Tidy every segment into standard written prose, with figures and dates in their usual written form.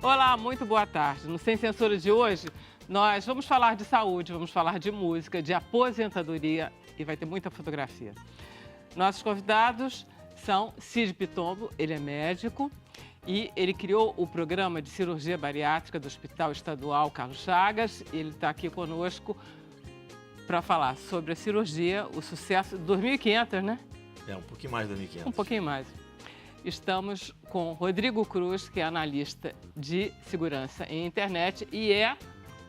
Olá, muito boa tarde. No Sem Censura de hoje, nós vamos falar de saúde, vamos falar de música, de aposentadoria e vai ter muita fotografia. Nossos convidados são Cid Pitombo, ele é médico e ele criou o programa de cirurgia bariátrica do Hospital Estadual Carlos Chagas. Ele está aqui conosco para falar sobre a cirurgia, o sucesso, 2.500, né? Um pouquinho mais de 2.500. Um pouquinho mais. Estamos com Rodrigo Cruz, que é analista de segurança em internet e é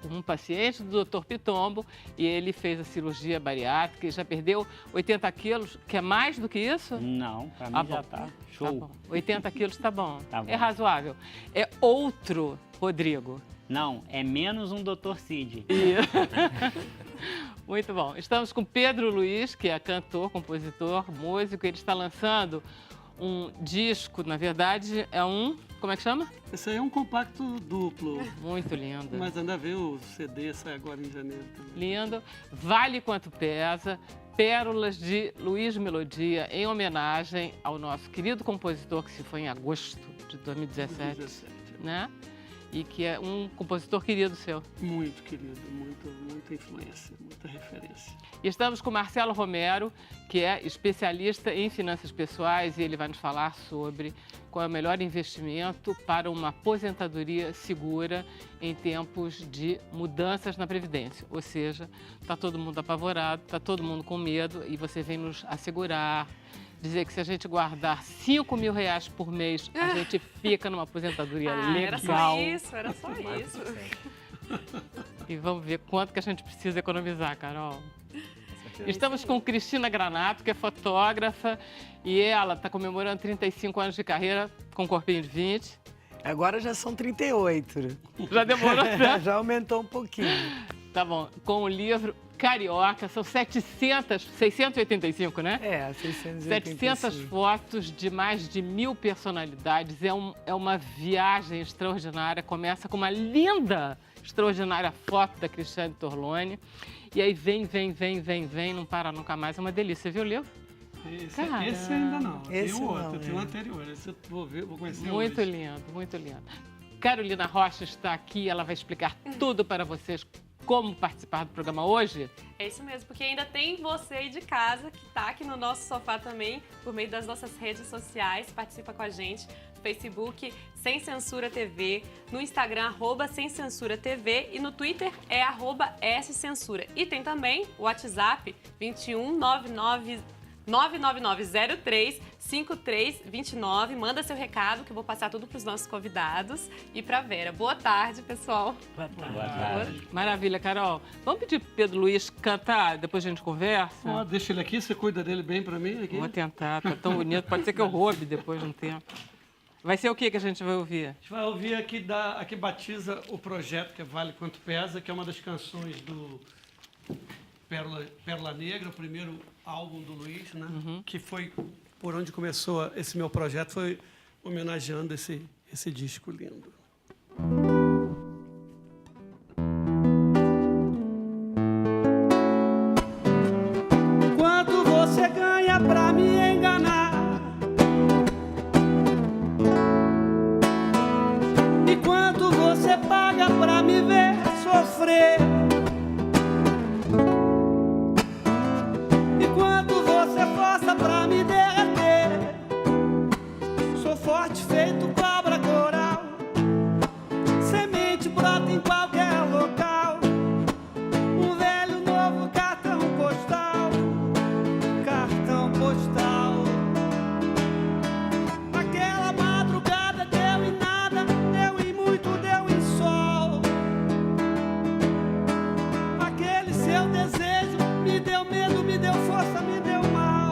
um paciente do Dr. Pitombo e ele fez a cirurgia bariátrica e já perdeu 80 quilos, que é mais do que isso? Não, pra mim já tá show. Tá bom. 80 quilos tá bom. Tá bom. É razoável. É outro Rodrigo. Não, é menos um Dr. Cid. Muito bom. Estamos com Pedro Luiz, que é cantor, compositor, músico. Ele está lançando um disco, na verdade, é um... Como é que chama? Esse aí é um compacto duplo. Muito lindo. Mas ainda vê o CD, sai agora em janeiro também. Lindo. Vale Quanto Pesa. Pérolas de Luiz Melodia, em homenagem ao nosso querido compositor, que se foi em agosto de 2017, né? E que é um compositor querido seu. Muito querido, muita influência, muita referência. E estamos com Marcelo Romero, que é especialista em finanças pessoais e ele vai nos falar sobre qual é o melhor investimento para uma aposentadoria segura em tempos de mudanças na Previdência. Ou seja, está todo mundo apavorado, está todo mundo com medo e você vem nos assegurar, dizer que se a gente guardar R$5.000 por mês, a gente fica numa aposentadoria legal. Era só isso. E vamos ver quanto que a gente precisa economizar, Carol. Estamos com Cristina Granato, que é fotógrafa, e ela está comemorando 35 anos de carreira com um corpinho de 20. Agora já são 38. Já demorou, né? Já aumentou um pouquinho. Tá bom. Com o livro Carioca, são 685, né? 685. 700 fotos de mais de 1.000 personalidades. É uma viagem extraordinária. Começa com uma linda, extraordinária foto da Cristiane Torlone. E aí vem, não para nunca mais. É uma delícia. Você viu o livro? Esse ainda não. Esse tem um outro, não, tem um anterior. Esse eu vou conhecer Muito hoje. lindo, muito lindo. Carolina Rocha está aqui, ela vai explicar tudo para vocês como participar do programa hoje. É isso mesmo, porque ainda tem você aí de casa que está aqui no nosso sofá também, por meio das nossas redes sociais, participa com a gente no Facebook Sem Censura TV, no Instagram @Sem Censura TV e no Twitter é @scensura. E tem também o WhatsApp 99903-5329. Manda seu recado que eu vou passar tudo para os nossos convidados e para Vera. Boa tarde, pessoal. Boa tarde. Maravilha, Carol. Vamos pedir pro Pedro Luiz cantar, depois a gente conversa? Deixa ele aqui, você cuida dele bem pra mim aqui. Vou tentar, tá tão bonito. Pode ser que eu roube depois de um tempo. Vai ser o que a gente vai ouvir? A gente vai ouvir aqui, aqui batiza o projeto, que é Vale Quanto Pesa, que é uma das canções do Pérola Negra, o primeiro álbum do Luiz, né? Que foi por onde começou esse meu projeto, foi homenageando esse disco lindo. Quanto você ganha pra me enganar? E quanto você paga pra me ver sofrer? Pra me derreter, sou forte feito cobra coral, semente brota em qualquer local, um velho novo cartão postal, aquela madrugada deu em nada, deu em muito, deu em sol, aquele seu desejo me deu medo, me deu força, me deu mal.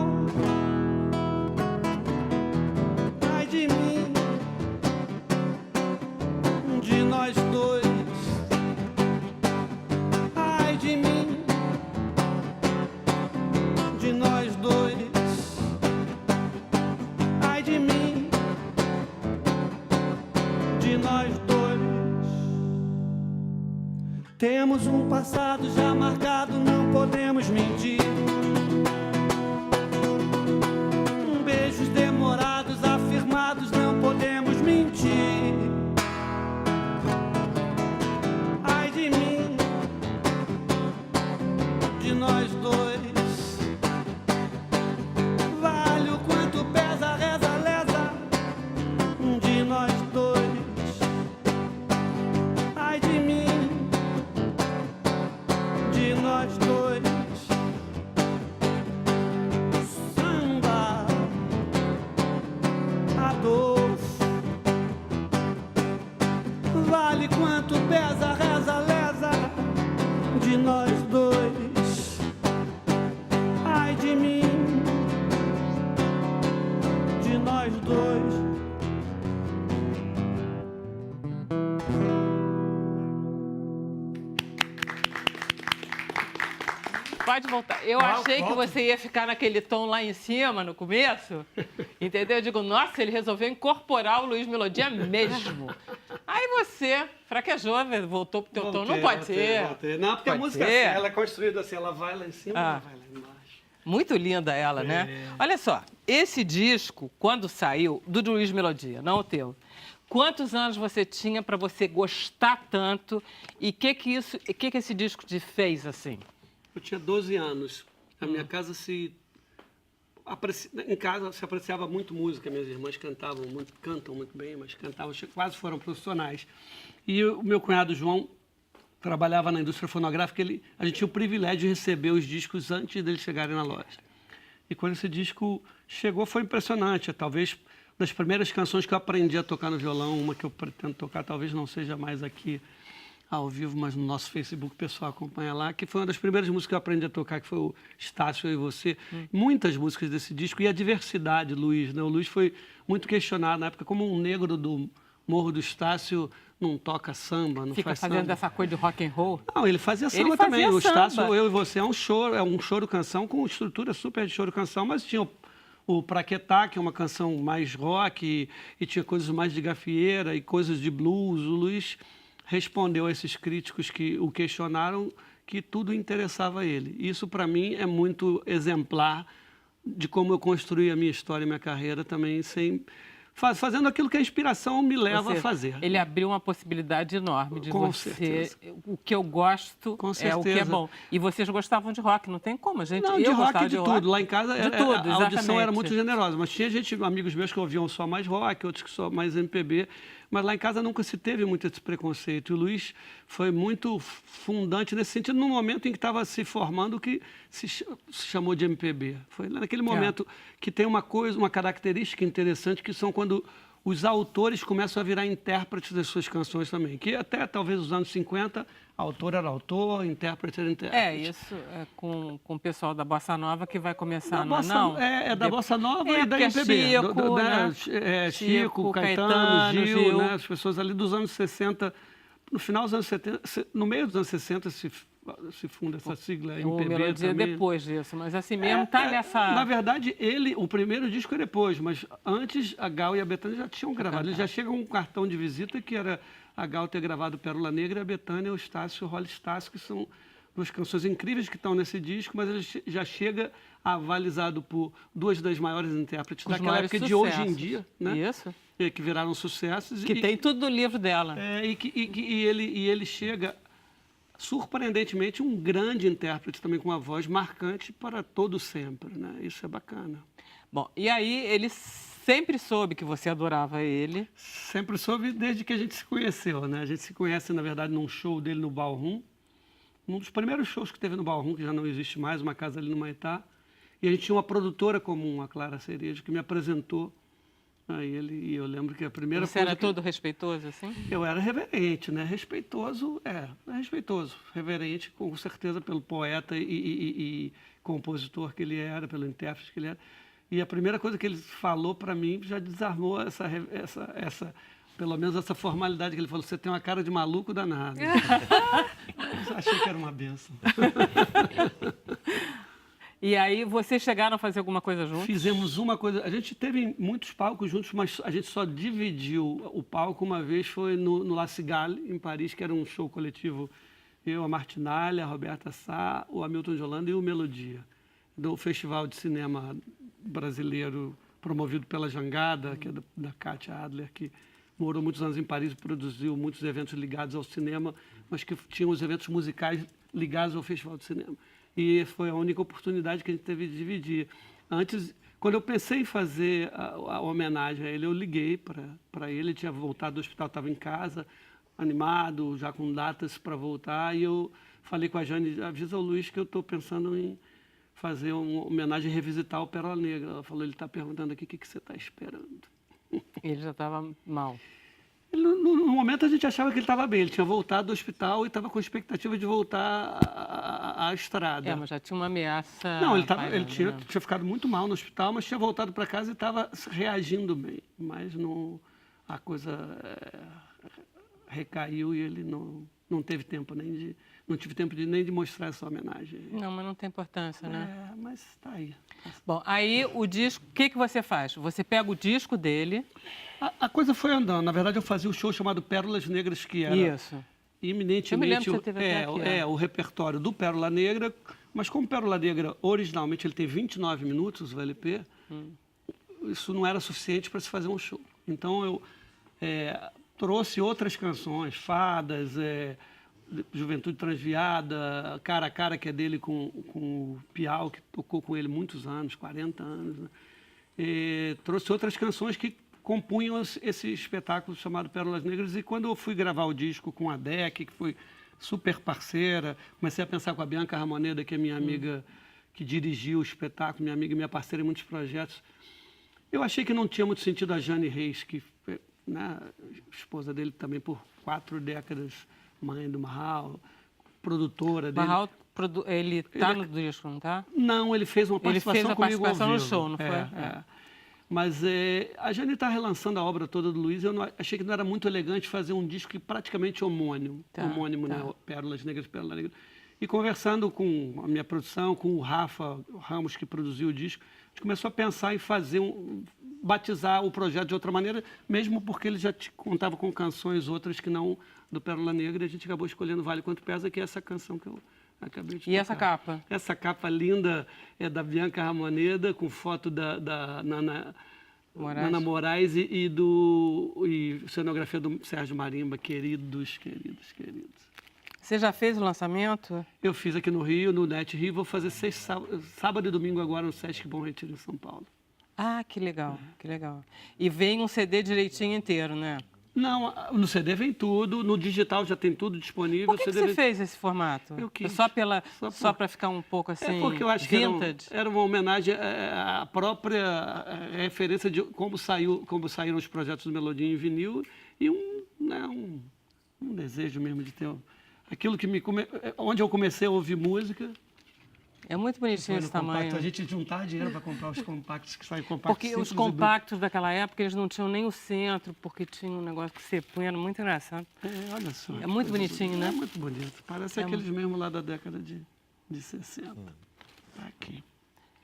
Temos um passado já marcado, não podemos mentir. Beijos demorados, afirmados, não podemos mentir. pode voltar. Eu achei que você ia ficar naquele tom lá em cima, no começo. Entendeu? Eu digo, nossa, ele resolveu incorporar o Luiz Melodia mesmo. Aí você fraquejou, voltou pro teu tom. Não pode ser. Não, porque a música é assim, ela é construída assim, ela vai lá em cima, ela vai lá embaixo. Muito linda ela, né? Olha só, esse disco, quando saiu, do Luiz Melodia, não o teu, quantos anos você tinha para você gostar tanto e o que esse disco te fez assim? Eu tinha 12 anos. Na minha casa em casa se apreciava muito música. Minhas irmãs cantam muito bem, mas quase foram profissionais. E o meu cunhado João trabalhava na indústria fonográfica. A gente tinha o privilégio de receber os discos antes deles chegarem na loja. E quando esse disco chegou, foi impressionante. Talvez das primeiras canções que eu aprendi a tocar no violão, uma que eu pretendo tocar, talvez não seja mais aqui ao vivo, mas no nosso Facebook o pessoal acompanha lá, que foi uma das primeiras músicas que eu aprendi a tocar, que foi o Estácio, Eu e Você. Muitas músicas desse disco, e a diversidade, Luiz, né? O Luiz foi muito questionado na época como um negro do Morro do Estácio não toca samba, não Fica faz fazendo samba. essa coisa de rock and roll. Não, ele fazia samba também. O Estácio, Eu e Você é um choro-canção com estrutura super de choro-canção, mas tinha o Praquetá, que é uma canção mais rock, e tinha coisas mais de gafieira e coisas de blues. O Luiz respondeu a esses críticos que o questionaram que tudo interessava a ele. Isso, para mim, é muito exemplar de como eu construí a minha história e minha carreira também, fazendo aquilo que a inspiração me leva a fazer. Ele abriu uma possibilidade enorme de Com você. certeza. O que eu gosto é o que é bom. E vocês gostavam de rock, não tem como, gente. Não, de rock e de tudo. Lá em casa tudo, a audição era muito generosa, mas tinha amigos meus que ouviam só mais rock, outros que só mais MPB. Mas lá em casa nunca se teve muito esse preconceito. E o Luiz foi muito fundante nesse sentido, no momento em que estava se formando o que se chamou de MPB. Foi naquele momento que tem uma característica interessante, que são quando os autores começam a virar intérpretes das suas canções também. Que até talvez os anos 50, autor era autor, intérprete era intérprete. Isso com o pessoal da Bossa Nova que vai começar, da Bossa Nova e da MPB. Chico, Caetano, Gil, né? As pessoas ali dos anos 60, no final dos anos 70, no meio dos anos 60 se funda essa sigla MPB também. O Melodia depois disso, mas assim mesmo nessa... Na verdade, o primeiro disco é depois, mas antes a Gal e a Bethânia já tinham gravado. Eles já chegam um cartão de visita que era a Gal ter gravado Pérola Negra e a Bethânia o Estácio, o Rolly Estácio, que são duas canções incríveis que estão nesse disco, mas ele já chega avalizado por duas das maiores intérpretes daquela época de hoje em dia, né? Isso. Que viraram sucessos. Que tem tudo no livro dela. E ele chega, surpreendentemente, um grande intérprete também com uma voz marcante para todo sempre, né? Isso é bacana. Bom, e aí ele sempre soube que você adorava ele? Sempre soube desde que a gente se conheceu, né? A gente se conhece, na verdade, num show dele no Ballroom, um dos primeiros shows que teve no Ballroom, que já não existe mais, uma casa ali no Maitá. E a gente tinha uma produtora comum, a Clara Cerejo, que me apresentou a ele. E eu lembro que a primeira Você era todo respeitoso, assim? Eu era reverente, né? Respeitoso, respeitoso. Reverente, com certeza, pelo poeta e compositor que ele era, pelo intérprete que ele era. E a primeira coisa que ele falou para mim já desarmou pelo menos essa formalidade que ele falou. Você tem uma cara de maluco danado. Achei que era uma benção. E aí, vocês chegaram a fazer alguma coisa juntos? Fizemos uma coisa. A gente teve muitos palcos juntos, mas a gente só dividiu o palco uma vez. Foi no La Cigale, em Paris, que era um show coletivo. Eu, a Martinalha, a Roberta Sá, o Hamilton de Holanda e o Melodia, do Festival de Cinema Brasileiro, promovido pela Jangada, que é da Kátia Adler, que morou muitos anos em Paris e produziu muitos eventos ligados ao cinema, mas que tinham os eventos musicais ligados ao Festival de Cinema. E foi a única oportunidade que a gente teve de dividir. Antes, quando eu pensei em fazer a homenagem a ele, eu liguei para ele, ele tinha voltado do hospital, estava em casa, animado, já com datas para voltar, e eu falei com a Jane, avisa ao Luiz que eu estou pensando em fazer uma homenagem, revisitar o Pérola Negra. Ela falou, ele está perguntando aqui o que você está esperando. Ele já estava mal. No momento a gente achava que ele estava bem, ele tinha voltado do hospital e estava com expectativa de voltar à estrada. Mas já tinha uma ameaça. Não, ele tinha ficado muito mal no hospital, mas tinha voltado para casa e estava reagindo bem. Mas a coisa recaiu e ele não teve tempo nem não tive tempo nem de mostrar essa homenagem. Não, mas não tem importância, né? Mas tá aí. Bom, aí o disco, o que você faz? Você pega o disco dele... A coisa foi andando. Na verdade, eu fazia um show chamado Pérolas Negras, que era Isso. eminentemente Eu me lembro que você teve até aqui, o repertório do Pérola Negra, mas como Pérola Negra, originalmente, ele tem 29 minutos, o LP, isso não era suficiente para se fazer um show. Então, eu trouxe outras canções, Fadas, Juventude Transviada, Cara a Cara, que é dele com o Piau, que tocou com ele muitos anos, 40 anos. Né? Trouxe outras canções que compunham esse espetáculo chamado Pérolas Negras. E quando eu fui gravar o disco com a DEC, que foi super parceira, comecei a pensar com a Bianca Ramoneda, que é minha amiga, que dirigiu o espetáculo, minha amiga e minha parceira em muitos projetos. Eu achei que não tinha muito sentido a Jane Reis, que, né, esposa dele também por 4 décadas, mãe do Marral, produtora dele. Marral, ele está no disco, não está? Não, ele fez uma participação comigo ao vivo. Ele fez a participação no show, não foi? Mas a Jane está relançando a obra toda do Luiz. Eu achei que não era muito elegante fazer um disco praticamente homônimo. Né? Pérolas Negras, Pérola Negra. E conversando com a minha produção, com o Rafa Ramos, que produziu o disco, a gente começou a pensar em fazer batizar o projeto de outra maneira, mesmo porque ele já contava com canções outras que não do Pérola Negra. A gente acabou escolhendo Vale Quanto Pesa, que é essa canção que eu acabei de tocar. E essa capa? Essa capa linda é da Bianca Ramoneda, com foto da Nana Moraes e cenografia do Sérgio Marimba. Queridos. Você já fez o lançamento? Eu fiz aqui no Rio, no Net Rio. Vou fazer sábado e domingo agora no Sesc Bom Retiro, em São Paulo. Ah, que legal, que legal. E vem um CD direitinho inteiro, né? Não, no CD vem tudo, no digital já tem tudo disponível. Por que você fez esse formato? Eu quis. Só para ficar um pouco assim, porque eu acho vintage? Que era uma homenagem à própria referência de como saíram os projetos do Melodia em vinil e um desejo mesmo de ter aquilo que onde eu comecei a ouvir música. É muito bonitinho esse tamanho. A gente juntar dinheiro para comprar os compactos que saem compactos. Porque os compactos daquela época, eles não tinham nem o centro, porque tinha um negócio que você punha, era muito engraçado. Olha só. É muito bonitinho, né? É muito bonito. Parece aqueles mesmo lá da década de 60. Tá aqui.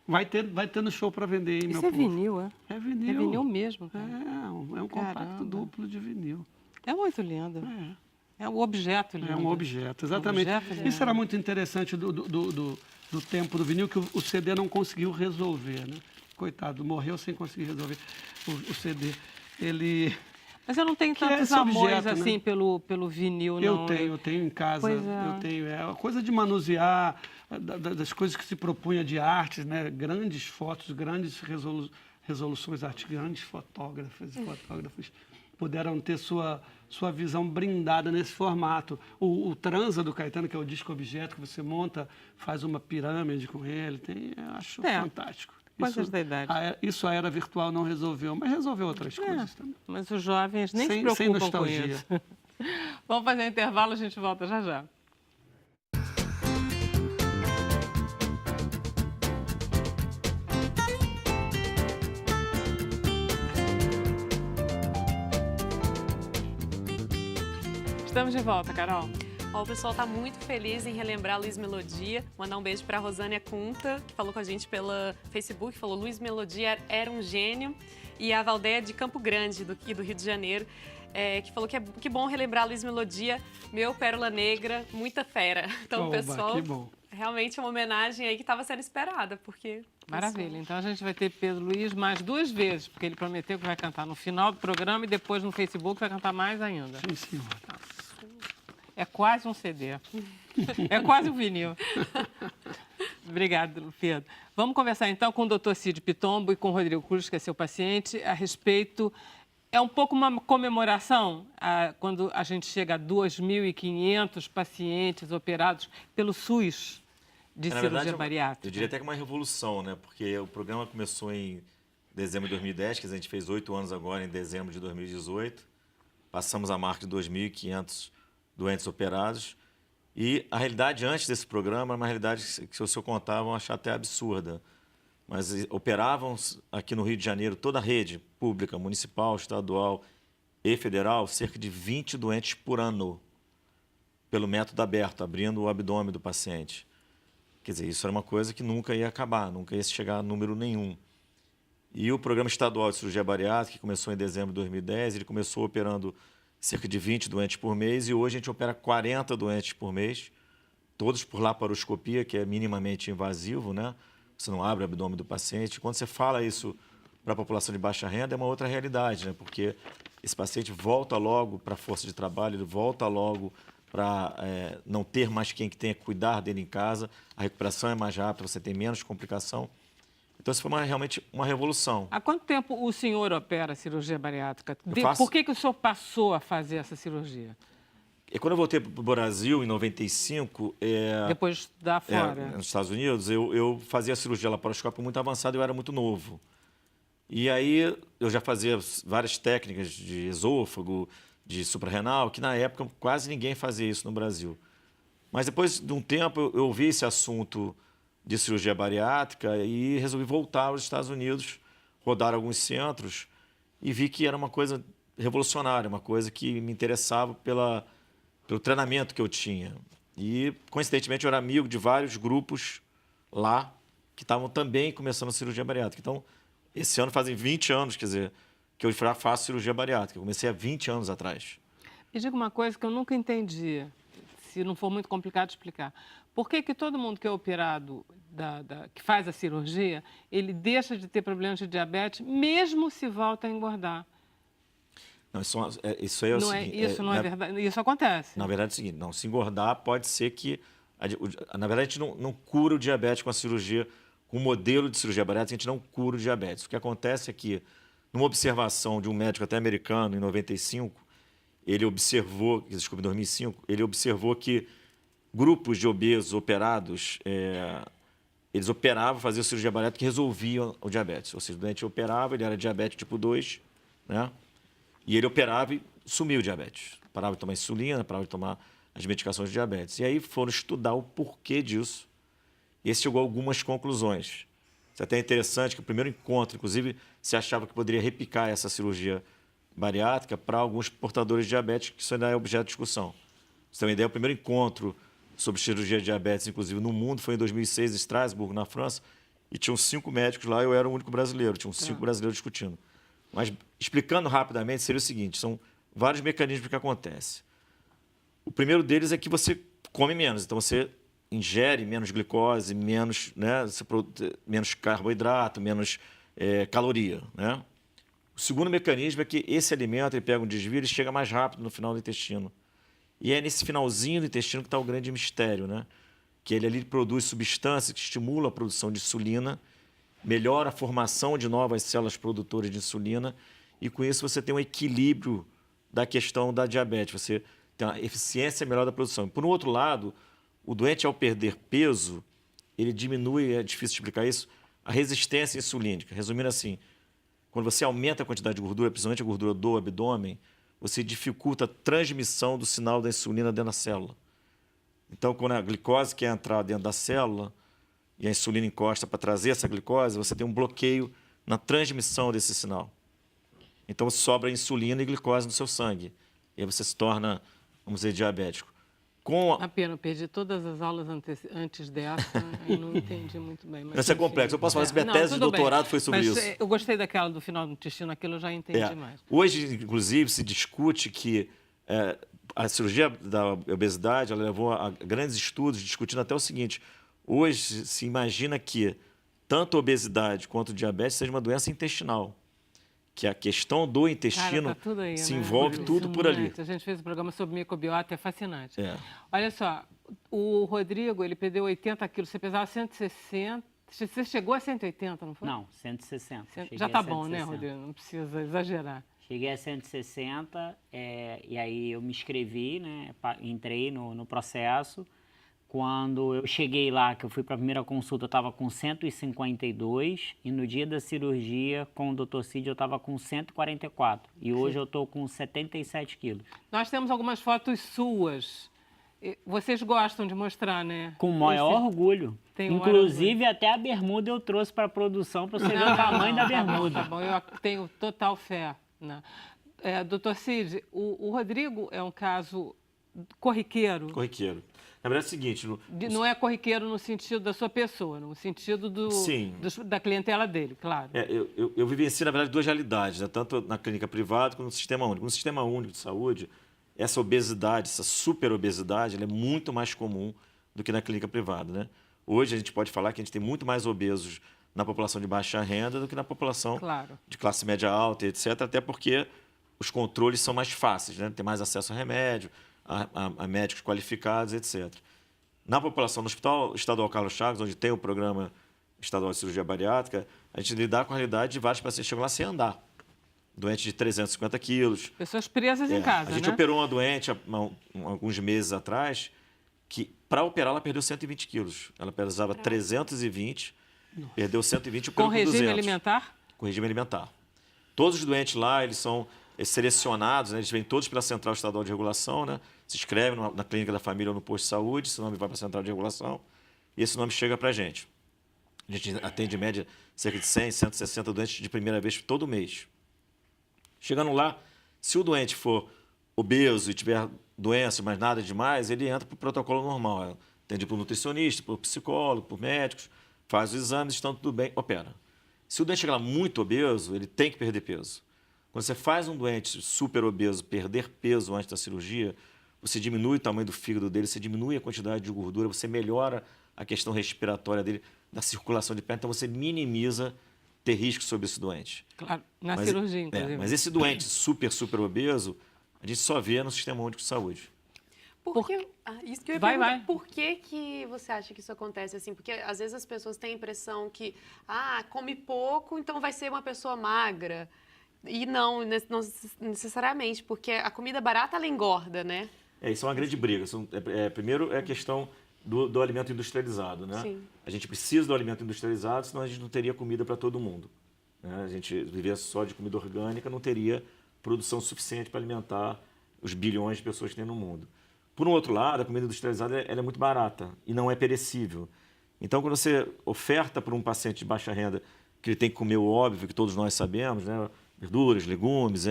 Vai ter no show para vender, hein, meu povo? Isso é vinil, é? É vinil. É vinil mesmo. Cara. É um compacto duplo de vinil. É muito lindo. É um objeto lindo. É um objeto, exatamente. Isso era muito interessante do tempo do vinil, que o CD não conseguiu resolver, né? Coitado, morreu sem conseguir resolver o CD. Mas eu não tenho tantos amores assim, né? pelo vinil, não. Eu tenho em casa. Eu tenho. É a coisa de manusear, das coisas que se propunha de artes, né? Grandes fotos, grandes resoluções artísticas, grandes fotógrafas e fotógrafos puderam ter sua visão brindada nesse formato. O Transa do Caetano, que é o disco objeto que você monta, faz uma pirâmide com ele, eu acho fantástico. Coisas da idade. Isso a era virtual não resolveu, mas resolveu outras coisas também. Mas os jovens nem se preocupam com isso. Vamos fazer um intervalo, a gente volta já já. Estamos de volta, Carol. O pessoal está muito feliz em relembrar Luiz Melodia. Mandar um beijo para a Rosânia Cunta, que falou com a gente pelo Facebook, falou Luiz Melodia era um gênio. E a Valdeia de Campo Grande, do Rio de Janeiro, que falou que bom relembrar Luiz Melodia, meu Pérola Negra, muita fera. Então, pessoal, que bom. Realmente uma homenagem aí que estava sendo esperada, porque... Maravilha. Então a gente vai ter Pedro Luiz mais 2 vezes, porque ele prometeu que vai cantar no final do programa e depois no Facebook vai cantar mais ainda. Sim, senhora. É quase um CD. É quase um vinil. Obrigada, Pedro. Vamos conversar então com o Dr. Cid Pitombo e com o Rodrigo Cruz, que é seu paciente, a respeito... É um pouco uma comemoração quando a gente chega a 2.500 pacientes operados pelo SUS de cirurgia bariátrica. Eu diria até que uma revolução, né? Porque o programa começou em dezembro de 2010, que a gente fez 8 anos agora, em dezembro de 2018. Passamos a marca de 2.500 doentes operados. E a realidade antes desse programa era uma realidade que, se eu contar, vão achar até absurda. Mas operavam aqui no Rio de Janeiro, toda a rede pública, municipal, estadual e federal, cerca de 20 doentes por ano. pelo método aberto, abrindo o abdômen do paciente. Quer dizer, isso era uma coisa que nunca ia acabar, nunca ia chegar a número nenhum. E o Programa Estadual de Cirurgia Bariátrica, que começou em dezembro de 2010, ele começou operando cerca de 20 doentes por mês e hoje a gente opera 40 doentes por mês, todos por laparoscopia, que é minimamente invasivo, né? Você não abre o abdômen do paciente. Quando você fala isso para a população de baixa renda, é uma outra realidade, né? Porque esse paciente volta logo para a força de trabalho, ele volta logo para não ter mais quem que tenha que cuidar dele em casa, a recuperação é mais rápida, você tem menos complicação. Então, isso foi realmente uma revolução. Há quanto tempo o senhor opera cirurgia bariátrica? faço- Por que o senhor passou a fazer essa cirurgia? E quando eu voltei para o Brasil, em 95, Depois de estudar fora? nos Estados Unidos, eu fazia cirurgia laparoscópica muito avançada, eu era muito novo. E aí eu já fazia várias técnicas de esôfago, de suprarrenal, que na época quase ninguém fazia isso no Brasil. Mas depois de um tempo eu vi esse assunto de cirurgia bariátrica e resolvi voltar aos Estados Unidos, rodar alguns centros e vi que era uma coisa revolucionária, uma coisa que me interessava pelo treinamento que eu tinha. E, coincidentemente, eu era amigo de vários grupos lá que estavam também começando a cirurgia bariátrica. Então, esse ano fazem 20 anos, quer dizer, que eu já faço cirurgia bariátrica. Eu comecei há 20 anos atrás. Me diga uma coisa que eu nunca entendi, se não for muito complicado explicar. Por que todo mundo que é operado, que faz a cirurgia, ele deixa de ter problemas de diabetes, mesmo se volta a engordar? Não, isso aí é o seguinte... Isso não é verdade? Isso acontece? Na verdade é o seguinte, não, se engordar pode ser que... Na verdade, a gente não cura o diabetes com a cirurgia, com o modelo de cirurgia bariátrica, a gente não cura o diabetes. O que acontece é que, numa observação de um médico até americano, em 95, ele observou, desculpa, em 2005, ele observou que grupos de obesos operados, eles operavam, faziam cirurgia bariátrica e resolviam o diabetes. Ou seja, o doente operava, ele era diabético tipo 2, né? E ele operava e sumiu o diabetes. Parava de tomar insulina, parava de tomar as medicações de diabetes. E aí foram estudar o porquê disso. E esse chegou a algumas conclusões. Isso é até interessante que o primeiro encontro, inclusive, se achava que poderia replicar essa cirurgia bariátrica para alguns portadores de diabetes, que isso ainda é objeto de discussão. Pra você ter uma ideia, o primeiro encontro sobre cirurgia de diabetes, inclusive no mundo, foi em 2006, em Estrasburgo, na França, e tinham 5 médicos lá, eu era o único brasileiro, tinham 5 brasileiros discutindo. Mas, explicando rapidamente, seria o seguinte, são vários mecanismos que acontecem. O primeiro deles é que você come menos, então você ingere menos glicose, menos carboidrato, menos caloria, né? O segundo mecanismo é que esse alimento, ele pega um desvio e chega mais rápido no final do intestino. E é nesse finalzinho do intestino que está o grande mistério, né? Que ele ali produz substâncias que estimulam a produção de insulina, melhora a formação de novas células produtoras de insulina e, com isso, você tem um equilíbrio da questão da diabetes. Você tem uma eficiência melhor da produção. Por um outro lado, o doente, ao perder peso, ele diminui, é difícil explicar isso, a resistência insulínica. Resumindo assim, quando você aumenta a quantidade de gordura, principalmente a gordura do abdômen, você dificulta a transmissão do sinal da insulina dentro da célula. Então, quando a glicose quer entrar dentro da célula e a insulina encosta para trazer essa glicose, você tem um bloqueio na transmissão desse sinal. Então, sobra insulina e glicose no seu sangue. E aí você se torna, vamos dizer, diabético. A pena, eu perdi todas as aulas antes dessa e não entendi muito bem. Mas, isso é complexo. Eu posso falar que minha tese de doutorado foi sobre isso. Eu gostei daquela do final do intestino, aquilo eu já entendi mais. Hoje, inclusive, se discute que a cirurgia da obesidade ela levou a grandes estudos discutindo até o seguinte: hoje se imagina que tanto a obesidade quanto o diabetes seja uma doença intestinal. Que a questão do intestino tá tudo aí, se né? envolve tudo por ali. A gente fez um programa sobre microbiota, é fascinante. Olha só, o Rodrigo, ele perdeu 80 quilos, você pesava 160, você chegou a 180, não foi? Não, 160. Já tá bom, né, Rodrigo? Não precisa exagerar. Cheguei a 160 e aí eu me inscrevi, né, entrei no processo. Quando eu cheguei lá, que eu fui para a primeira consulta, eu estava com 152 e no dia da cirurgia com o Dr. Cid eu estava com 144 e hoje eu estou com 77 quilos. Nós temos algumas fotos suas. Vocês gostam de mostrar, né? Com o maior orgulho. Inclusive, até a bermuda eu trouxe para a produção para você ver o tamanho da bermuda. Tá bom, eu tenho total fé. Né? Dr. Cid, o Rodrigo é um caso corriqueiro? Corriqueiro. Na verdade é o seguinte... Não é corriqueiro no sentido da sua pessoa, no sentido Sim. Da clientela dele, claro. Eu vivencio, na verdade, duas realidades, né? Tanto na clínica privada quanto no sistema único. No sistema único de saúde, essa obesidade, essa superobesidade, ela é muito mais comum do que na clínica privada, né? Hoje a gente pode falar que a gente tem muito mais obesos na população de baixa renda do que na população de classe média alta, etc., até porque os controles são mais fáceis, né? Tem mais acesso a remédio, a médicos qualificados, etc. Na população do Hospital Estadual Carlos Chagas, onde tem o programa estadual de cirurgia bariátrica, a gente lidar com a realidade de vários pacientes que chegam lá sem andar. Doente de 350 quilos. Pessoas presas em casa, A gente né? operou uma doente há alguns meses atrás que, para operar, ela perdeu 120 quilos. Ela pesava 320, perdeu 120 e operou com regime 200. alimentar? Com regime alimentar. Todos os doentes lá, eles são selecionados, né? Eles vêm todos pela Central Estadual de Regulação, né? Se inscrevem na clínica da família ou no posto de saúde, esse nome vai para a Central de Regulação e esse nome chega para a gente. A gente atende, em média, cerca de 100, 160 doentes de primeira vez todo mês. Chegando lá, se o doente for obeso e tiver doença, mas nada demais, ele entra para o protocolo normal. Atende por nutricionista, por psicólogo, por médicos, faz os exames, estão tudo bem, opera. Se o doente chegar lá muito obeso, ele tem que perder peso. Quando você faz um doente super obeso perder peso antes da cirurgia, você diminui o tamanho do fígado dele, você diminui a quantidade de gordura, você melhora a questão respiratória dele, da circulação de perna, então você minimiza ter risco sobre esse doente. Claro, na cirurgia, inclusive. Mas esse doente super obeso, a gente só vê no Sistema Único de Saúde. Isso que eu ia Vai. perguntar. Por que você acha que isso acontece assim? Porque às vezes as pessoas têm a impressão que, come pouco, então vai ser uma pessoa magra. E não necessariamente, porque a comida barata, ela engorda, né? Isso é uma grande briga. Primeiro é a questão do alimento industrializado, né? Sim. A gente precisa do alimento industrializado, senão a gente não teria comida para todo mundo, né? A gente viver só de comida orgânica não teria produção suficiente para alimentar os bilhões de pessoas que tem no mundo. Por um outro lado, a comida industrializada ela é muito barata e não é perecível. Então, quando você oferta para um paciente de baixa renda que ele tem que comer o óbvio, que todos nós sabemos, né? Verduras, legumes,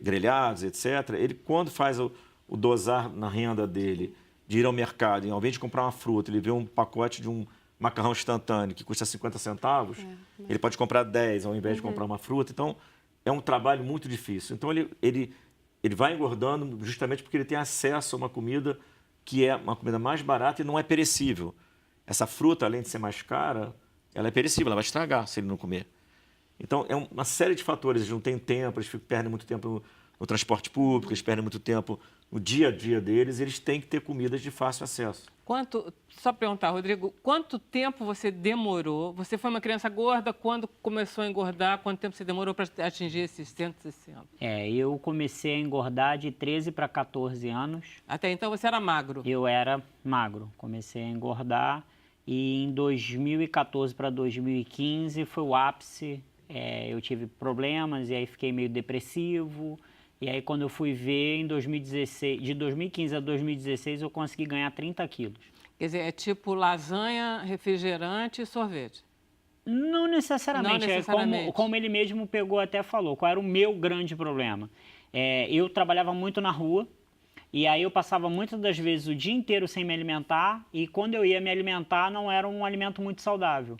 grelhados, etc., ele, quando faz o dosar na renda dele de ir ao mercado, e ao invés de comprar uma fruta, ele vê um pacote de um macarrão instantâneo que custa 50 centavos, ele pode comprar 10 ao invés de comprar uma fruta. Então, é um trabalho muito difícil. Então, ele vai engordando justamente porque ele tem acesso a uma comida que é uma comida mais barata e não é perecível. Essa fruta, além de ser mais cara, ela é perecível, ela vai estragar se ele não comer. Então, é uma série de fatores. Eles não têm tempo, eles perdem muito tempo no transporte público, eles perdem muito tempo no dia a dia deles, eles têm que ter comidas de fácil acesso. Só perguntar, Rodrigo, quanto tempo você demorou? Você foi uma criança gorda, quando começou a engordar, quanto tempo você demorou para atingir esses 160? Eu comecei a engordar de 13 para 14 anos. Até então você era magro? Eu era magro, comecei a engordar e em 2014 para 2015 foi o ápice. Eu tive problemas e aí fiquei meio depressivo. E aí, quando eu fui ver, em 2016, de 2015 a 2016, eu consegui ganhar 30 quilos. Quer dizer, é tipo lasanha, refrigerante e sorvete? Não necessariamente. Não necessariamente. Como ele mesmo pegou até falou, qual era o meu grande problema. Eu trabalhava muito na rua, e aí eu passava muitas das vezes o dia inteiro sem me alimentar, e quando eu ia me alimentar, não era um alimento muito saudável.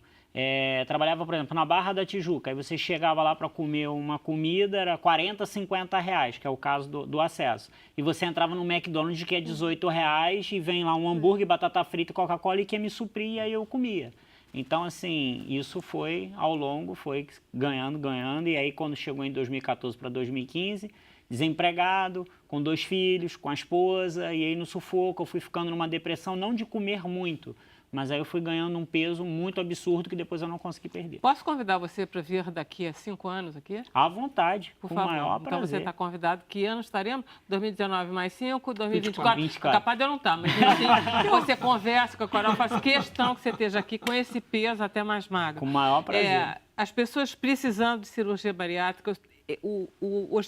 Trabalhava, por exemplo, na Barra da Tijuca, aí você chegava lá para comer uma comida, era 40, 50 reais, que é o caso do acesso. E você entrava no McDonald's, que é 18 reais, e vem lá um hambúrguer, batata frita e Coca-Cola, e que me supria, e aí eu comia. Então, assim, isso foi, ao longo, foi ganhando, e aí quando chegou em 2014 para 2015, desempregado, com 2 filhos, com a esposa, e aí no sufoco eu fui ficando numa depressão, não de comer muito, mas aí eu fui ganhando um peso muito absurdo que depois eu não consegui perder. Posso convidar você para vir daqui a 5 anos aqui? À vontade, por favor. Maior prazer. Então você está convidado. Que ano estaremos? 2019 mais 5, 2024. 24. Capaz de eu não estar, mas assim, você conversa com a Coral, faz questão que você esteja aqui com esse peso até mais magro. Com o maior prazer. As pessoas precisando de cirurgia bariátrica, o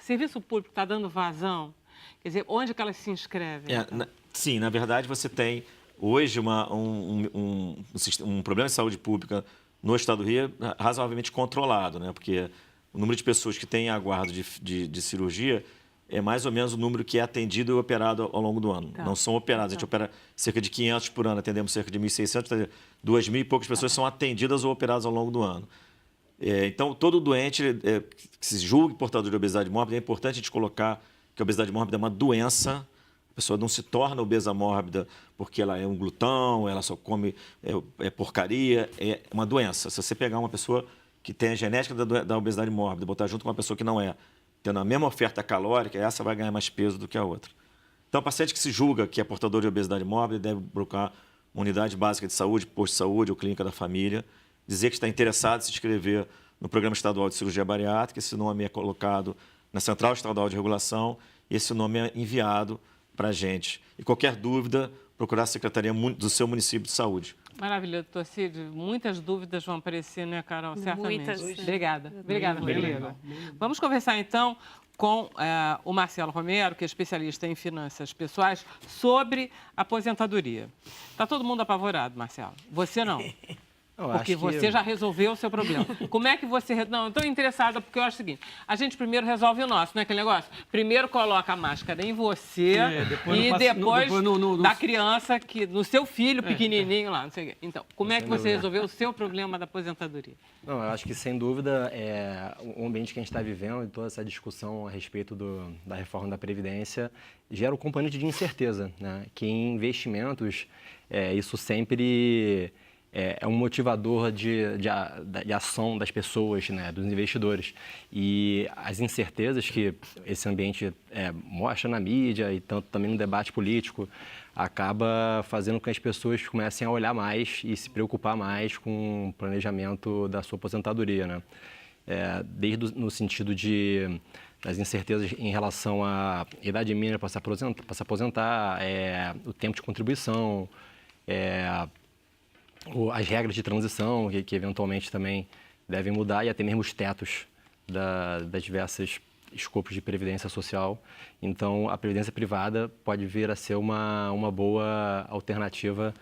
serviço público está dando vazão? Quer dizer, onde que elas se inscrevem? Sim, na verdade você tem hoje um problema de saúde pública no estado do Rio razoavelmente controlado, né? Porque o número de pessoas que têm aguardo de cirurgia é mais ou menos o número que é atendido e operado ao longo do ano. Não são operados. A gente opera cerca de 500 por ano, atendemos cerca de 1.600, 2.000 e poucas pessoas são atendidas ou operadas ao longo do ano. Então, todo doente que se julgue portador de obesidade mórbida, é importante a gente colocar que a obesidade mórbida é uma doença. A pessoa não se torna obesa mórbida porque ela é um glutão, ela só come porcaria. É uma doença. Se você pegar uma pessoa que tem a genética da obesidade mórbida, botar junto com uma pessoa que não é, tendo a mesma oferta calórica, essa vai ganhar mais peso do que a outra. Então, o paciente que se julga que é portador de obesidade mórbida deve procurar uma unidade básica de saúde, posto de saúde ou clínica da família, dizer que está interessado em se inscrever no Programa Estadual de Cirurgia Bariátrica. Esse nome é colocado na Central Estadual de Regulação e esse nome é enviado para a gente. E qualquer dúvida, procurar a Secretaria do seu município de saúde. Maravilha, doutor Cid. Muitas dúvidas vão aparecer, né, Carol? Certamente. Muitas. Obrigada. Obrigada, Rodrigo. Vamos conversar, então, com o Marcelo Romero, que é especialista em finanças pessoais, sobre aposentadoria. Está todo mundo apavorado, Marcelo? Você não. Porque você já resolveu o seu problema. Como é que você... Não, eu estou interessada porque eu acho o seguinte, a gente primeiro resolve o nosso, não é aquele negócio? Primeiro coloca a máscara em você e depois da criança, no seu filho pequenininho lá, não sei o quê. Então, como é que você resolveu o seu problema da aposentadoria? Não, eu acho que, sem dúvida, o ambiente que a gente está vivendo e toda essa discussão a respeito da reforma da Previdência gera um componente de incerteza, né? Que em investimentos, isso sempre... é um motivador de ação das pessoas, né, dos investidores. E as incertezas que esse ambiente mostra na mídia e tanto também no debate político acaba fazendo com que as pessoas comecem a olhar mais e se preocupar mais com o planejamento da sua aposentadoria, né? Desde no sentido das incertezas em relação à idade mínima para se aposentar, o tempo de contribuição, as regras de transição, que eventualmente também devem mudar, e até mesmo os tetos das diversas escopos de previdência social. Então, a previdência privada pode vir a ser uma boa alternativa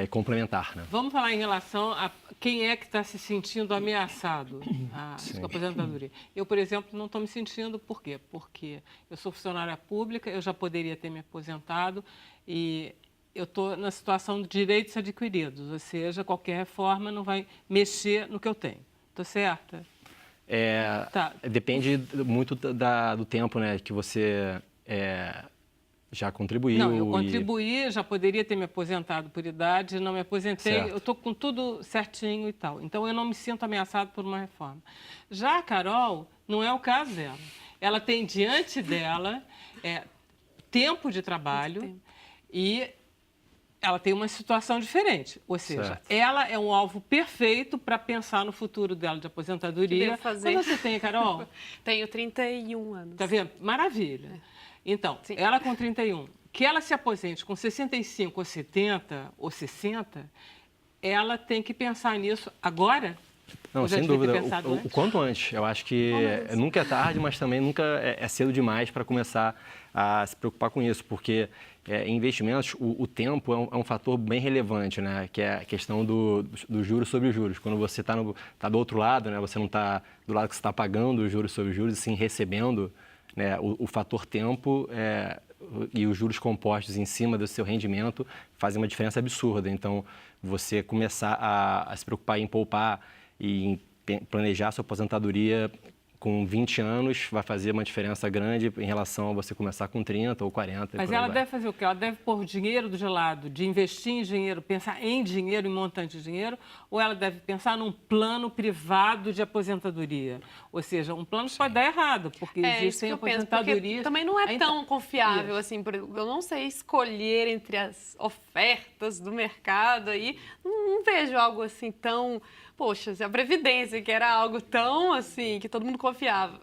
complementar, né? Vamos falar em relação a quem é que está se sentindo ameaçado com a aposentadoria. Eu, por exemplo, não estou me sentindo. Por quê? Porque eu sou funcionária pública, eu já poderia ter me aposentado e... eu estou na situação de direitos adquiridos, ou seja, qualquer reforma não vai mexer no que eu tenho. Estou certa? Depende muito do tempo, né, que você já contribuiu. Não, eu contribuí, já poderia ter me aposentado por idade, não me aposentei, certo. Eu estou com tudo certinho e tal. Então, eu não me sinto ameaçado por uma reforma. Já a Carol, não é o caso dela. Ela tem diante dela tempo de trabalho e... ela tem uma situação diferente, ou seja, certo. Ela é um alvo perfeito para pensar no futuro dela de aposentadoria. Quanto você tem, Carol? Tenho 31 anos. Tá vendo? Maravilha. Então, sim. Ela com 31, que ela se aposente com 65 ou 70 ou 60, ela tem que pensar nisso agora? Não, sem dúvida, o quanto antes. Eu acho que nunca é tarde, mas também nunca é cedo demais para começar a se preocupar com isso, porque em investimentos o tempo é um fator bem relevante, né? Que é a questão do juros sobre juros. Quando você está do outro lado, né? Você não está do lado que você está pagando os juros sobre juros, e sim recebendo, né? O fator tempo e os juros compostos em cima do seu rendimento fazem uma diferença absurda. Então, você começar a se preocupar em poupar e em planejar sua aposentadoria com 20 anos vai fazer uma diferença grande em relação a você começar com 30 ou 40. Mas ela deve fazer o quê? Ela deve pôr dinheiro do lado, de investir em dinheiro, pensar em dinheiro, em montante de dinheiro, ou ela deve pensar num plano privado de aposentadoria? Ou seja, um plano que pode dar errado, porque existem aposentadorias... Também não é tão confiável, assim, eu não sei escolher entre as ofertas do mercado aí, não vejo algo assim tão... Poxa, a Previdência, que era algo tão assim, que todo mundo confiava,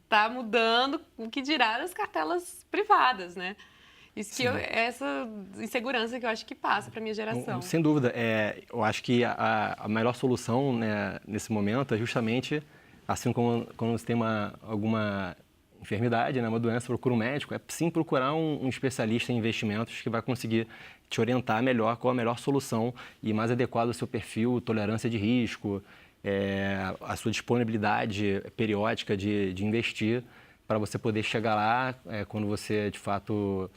está mudando, o que dirá as cartelas privadas, né? Isso que essa insegurança que eu acho que passa para a minha geração. Sem dúvida. Eu acho que a melhor solução, né, nesse momento é justamente, assim como quando você tem alguma enfermidade, né, uma doença, procura um médico, é sim procurar um especialista em investimentos que vai conseguir te orientar melhor qual a melhor solução e mais adequada ao seu perfil, tolerância de risco, a sua disponibilidade periódica de investir, para você poder chegar lá, quando você, de fato,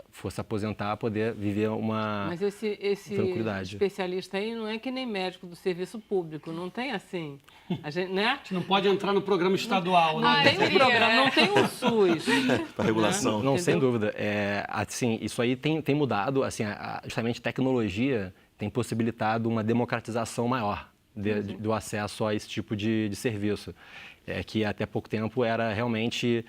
for se aposentar, poder viver uma Mas esse tranquilidade. especialista aí não é que nem médico do serviço público, não tem assim, a gente, né? A gente não pode entrar no programa estadual, né? Não tem um programa, não tem um SUS. Para regulação. Não, sem Entendeu? dúvida. Assim, isso aí tem mudado, assim, justamente a tecnologia tem possibilitado uma democratização maior do acesso a esse tipo de serviço. Que até pouco tempo era realmente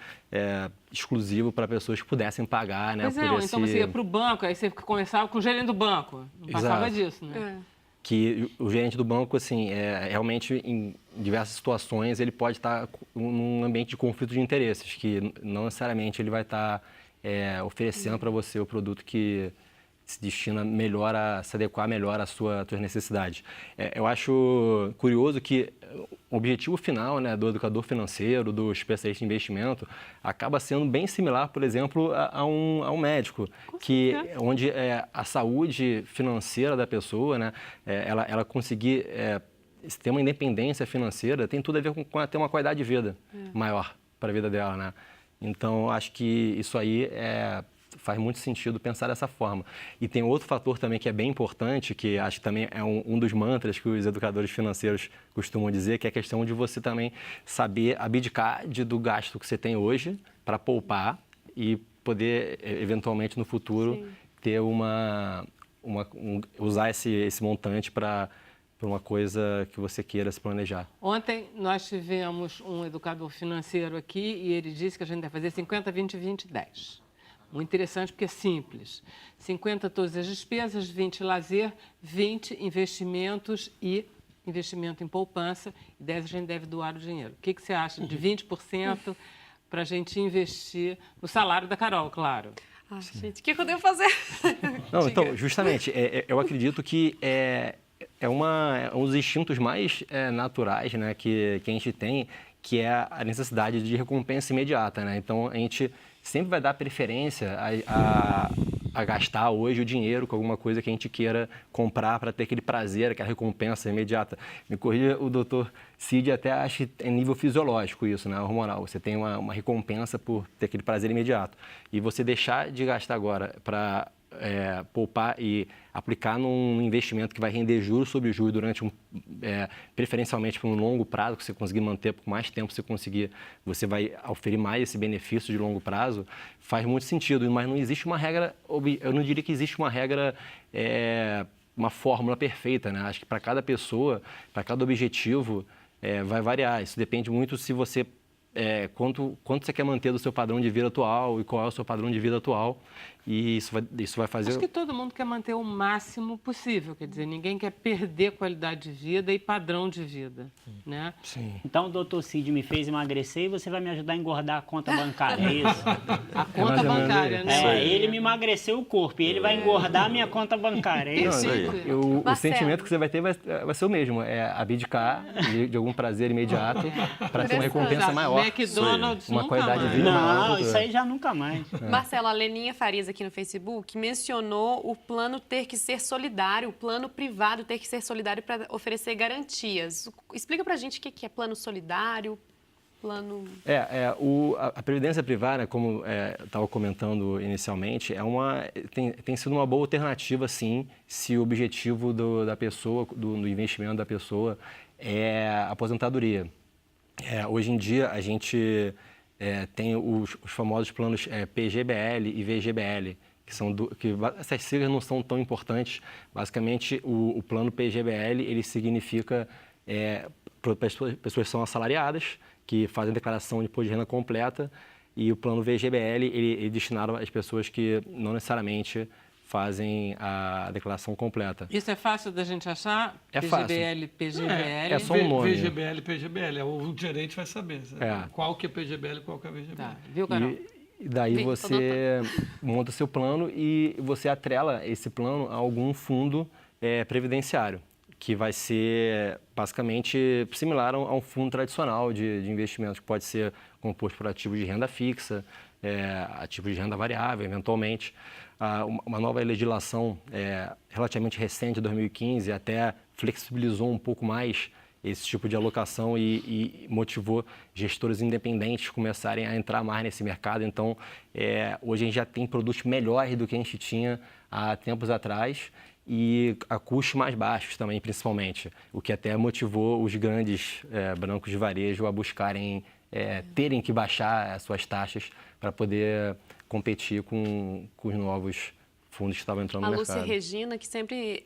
exclusivo para pessoas que pudessem pagar, né? Pois é, então você ia para o banco, aí você começava com o gerente do banco, não passava Exato. disso, né? Que o gerente do banco, assim, realmente, em diversas situações, ele pode estar num ambiente de conflito de interesses, que não necessariamente ele vai estar oferecendo para você o produto que se destina melhor se adequar melhor às suas necessidades. Eu acho curioso que o objetivo final, né, do educador financeiro, do especialista em investimento, acaba sendo bem similar, por exemplo, a um médico, onde a saúde financeira da pessoa, né, ela conseguir ter uma independência financeira, tem tudo a ver com ter uma qualidade de vida maior para a vida dela, né? Então, acho que isso aí faz muito sentido pensar dessa forma. E tem outro fator também que é bem importante, que acho que também é um dos mantras que os educadores financeiros costumam dizer, que é a questão de você também saber abdicar do gasto que você tem hoje para poupar e poder, eventualmente, no futuro, ter usar esse montante para uma coisa que você queira se planejar. Ontem nós tivemos um educador financeiro aqui e ele disse que a gente deve fazer 50, 20, 20, 10. Muito interessante porque é simples. 50 todas as despesas, 20 lazer, 20 investimentos e investimento em poupança, e 10 a gente deve doar o dinheiro. O que você acha de 20% para a gente investir no salário da Carol, claro? Ah, gente, o que eu devo fazer? Não, então, justamente, eu acredito que um dos instintos mais naturais, né, que a gente tem, que é a necessidade de recompensa imediata, né? Então, a gente sempre vai dar preferência a gastar hoje o dinheiro com alguma coisa que a gente queira comprar para ter aquele prazer, aquela recompensa imediata. Me corrija o doutor Cid, até acho que é nível fisiológico isso, né? Hormonal. Você tem uma recompensa por ter aquele prazer imediato. E você deixar de gastar agora para poupar e aplicar num investimento que vai render juros sobre juros durante preferencialmente por um longo prazo, que você conseguir manter por mais tempo, você vai oferir mais esse benefício de longo prazo, faz muito sentido. Mas não existe uma regra, eu não diria que existe uma regra, uma fórmula perfeita, né? Acho que para cada pessoa, para cada objetivo, vai variar. Isso depende muito se você quanto você quer manter do seu padrão de vida atual e qual é o seu padrão de vida atual. E isso vai fazer... Acho que todo mundo quer manter o máximo possível, quer dizer, ninguém quer perder qualidade de vida e padrão de vida, né? Sim. Então o doutor Cid me fez emagrecer e você vai me ajudar a engordar a conta bancária, é isso? A conta bancária, né? Ele me emagreceu o corpo e ele vai engordar a minha conta bancária, é isso? O sentimento que você vai ter vai ser o mesmo, abdicar de algum prazer imediato para ter uma recompensa maior. McDonald's uma nunca qualidade de mais. vida Não, maior. isso aí já nunca mais. Marcelo, a Leninha Farias aqui no Facebook mencionou o plano ter que ser solidário, o plano privado ter que ser solidário para oferecer garantias. Explica pra gente o que é plano solidário, plano... A previdência privada, como eu estava comentando inicialmente, tem sido uma boa alternativa, sim, se o objetivo da pessoa, do investimento da pessoa é a aposentadoria. Hoje em dia, a gente tem os famosos planos PGBL e VGBL, que essas siglas não são tão importantes. Basicamente, o plano PGBL, ele significa para pessoas que são assalariadas, que fazem declaração de imposto de renda completa, e o plano VGBL, ele é destinado às pessoas que não necessariamente fazem a declaração completa. Isso é fácil da gente achar? É PGBL, PGBL. É só um nome. VGBL, PGBL. O gerente vai saber qual que é PGBL e qual que é VGBL. Tá. Viu, Carol? E daí você monta seu plano e você atrela esse plano a algum fundo previdenciário, que vai ser basicamente similar a um fundo tradicional de investimentos, que pode ser composto por ativos de renda fixa, ativos de renda variável, eventualmente. Uma nova legislação relativamente recente, de 2015, até flexibilizou um pouco mais esse tipo de alocação e motivou gestores independentes começarem a entrar mais nesse mercado. Então, hoje a gente já tem produtos melhores do que a gente tinha há tempos atrás e a custos mais baixos também, principalmente, o que até motivou os grandes bancos de varejo a buscarem, terem que baixar as suas taxas para poder competir com os novos fundos que estavam entrando no mercado. A Lúcia Regina, que sempre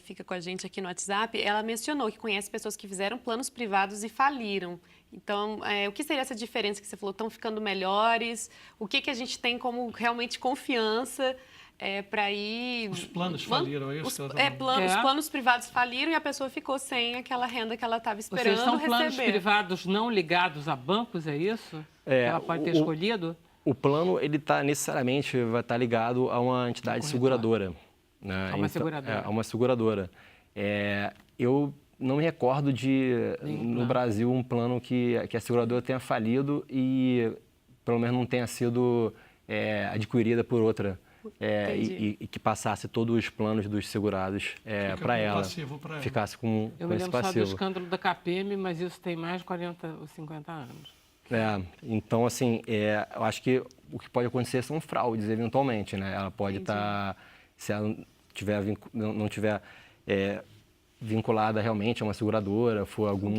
fica com a gente aqui no WhatsApp, ela mencionou que conhece pessoas que fizeram planos privados e faliram. Então, o que seria essa diferença que você falou? Estão ficando melhores? O que a gente tem como realmente confiança para ir... Os planos faliram, é isso? Os planos privados faliram e a pessoa ficou sem aquela renda que ela estava esperando Vocês são receber. planos privados não ligados a bancos, é isso? Ela pode ter escolhido? O plano, ele vai estar ligado a uma entidade seguradora. Né? A uma seguradora. A uma seguradora. Eu não me recordo de, no Brasil, um plano que a seguradora tenha falido e, pelo menos, não tenha sido adquirida por outra. E que passasse todos os planos dos segurados para ela. Ficasse com esse passivo. Eu me lembro só do escândalo da KPM, mas isso tem mais de 40 ou 50 anos. Então, assim, eu acho que o que pode acontecer são fraudes, eventualmente, né? Ela pode estar, se ela não tiver vinculada realmente a uma seguradora, for algum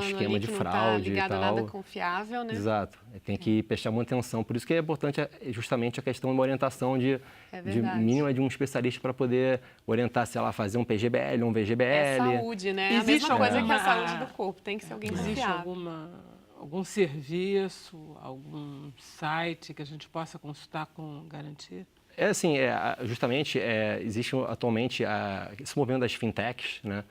esquema de fraude e tal. A nada confiável, né? Exato. Tem que prestar muita atenção. Por isso que é importante justamente a questão de uma orientação de mínima de um especialista para poder orientar se ela fazer um PGBL, um VGBL. É saúde, né? Existe a mesma coisa que a saúde do corpo. Tem que ser alguém Existe confiável. algum serviço, algum site que a gente possa consultar com garantia? Justamente, existe atualmente esse movimento das fintechs, né?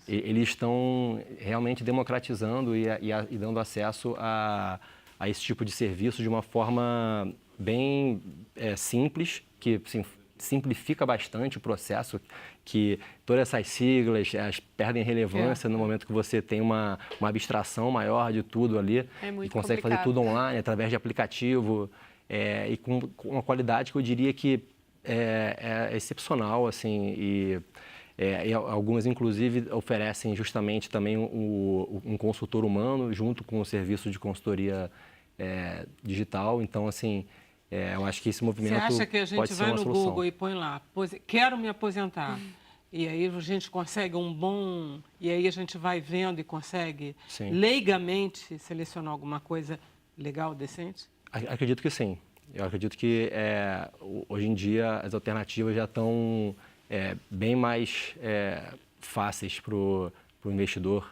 Eles estão realmente democratizando e dando acesso a esse tipo de serviço de uma forma bem simples, que assim, simplifica bastante o processo, que todas essas siglas perdem relevância no momento que você tem uma abstração maior de tudo ali e consegue fazer tudo online, através de aplicativo, e com uma qualidade que eu diria que é excepcional, assim, e algumas, inclusive, oferecem justamente também um consultor humano junto com o serviço de consultoria digital. Então, assim, eu acho que esse movimento pode ser uma solução. Você acha que a gente vai no Google e põe lá, quero me aposentar, e aí a gente consegue e aí a gente vai vendo e consegue leigamente selecionar alguma coisa legal, decente? Acredito que sim. Eu acredito que hoje em dia as alternativas já estão bem mais fáceis para o investidor,